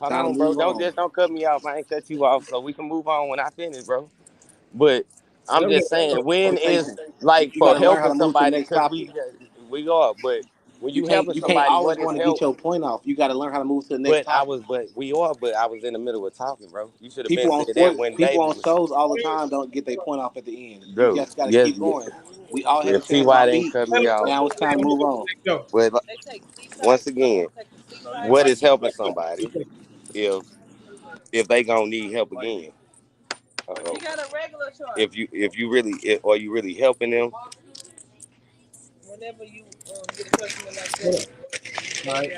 [SPEAKER 6] Hold
[SPEAKER 3] Time to
[SPEAKER 6] on, bro.
[SPEAKER 3] move on.
[SPEAKER 6] Don't cut me off. I ain't cut you off, so we can move on when I finish, bro. But I'm
[SPEAKER 1] Whatever
[SPEAKER 6] just
[SPEAKER 1] they
[SPEAKER 6] saying, when is
[SPEAKER 3] Quotation.
[SPEAKER 6] like
[SPEAKER 3] You
[SPEAKER 6] for
[SPEAKER 3] got to learn how
[SPEAKER 6] helping
[SPEAKER 3] to move to the
[SPEAKER 6] somebody,
[SPEAKER 3] next
[SPEAKER 6] because
[SPEAKER 3] topic.
[SPEAKER 6] we are, but when you helping
[SPEAKER 3] You can't
[SPEAKER 6] somebody,
[SPEAKER 3] always
[SPEAKER 6] what is
[SPEAKER 3] want to get
[SPEAKER 6] help?
[SPEAKER 3] your point off. You got to learn how to move to the next topic.
[SPEAKER 6] But I was in the middle of talking, bro. You should have been said that when
[SPEAKER 3] People
[SPEAKER 6] David
[SPEAKER 3] on
[SPEAKER 6] was.
[SPEAKER 3] shows all the time don't get their point off at the end. You
[SPEAKER 6] Dude,
[SPEAKER 3] just got to
[SPEAKER 6] yes,
[SPEAKER 3] keep going. We all had a
[SPEAKER 6] yes. See
[SPEAKER 3] chance
[SPEAKER 6] why
[SPEAKER 3] to
[SPEAKER 6] they ain't
[SPEAKER 3] speak.
[SPEAKER 6] cut
[SPEAKER 1] let
[SPEAKER 6] me
[SPEAKER 1] them
[SPEAKER 6] off.
[SPEAKER 3] Now it's time to move on.
[SPEAKER 1] go.
[SPEAKER 6] But once again, what is helping somebody if they gonna need help again? Uh, if you really are you really helping them?
[SPEAKER 1] All right.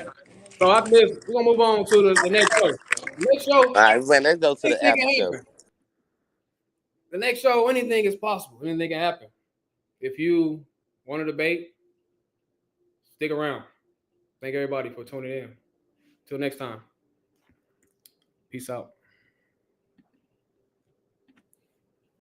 [SPEAKER 1] So after this, we're gonna move on to the next show. The next
[SPEAKER 6] All
[SPEAKER 1] show,
[SPEAKER 6] right, man. Let's go to the
[SPEAKER 1] anything
[SPEAKER 6] after
[SPEAKER 1] can
[SPEAKER 6] show.
[SPEAKER 1] happen. The next show, anything is possible. Anything can happen. If you want to debate, stick around. Thank everybody for tuning in. Till next time. Peace out.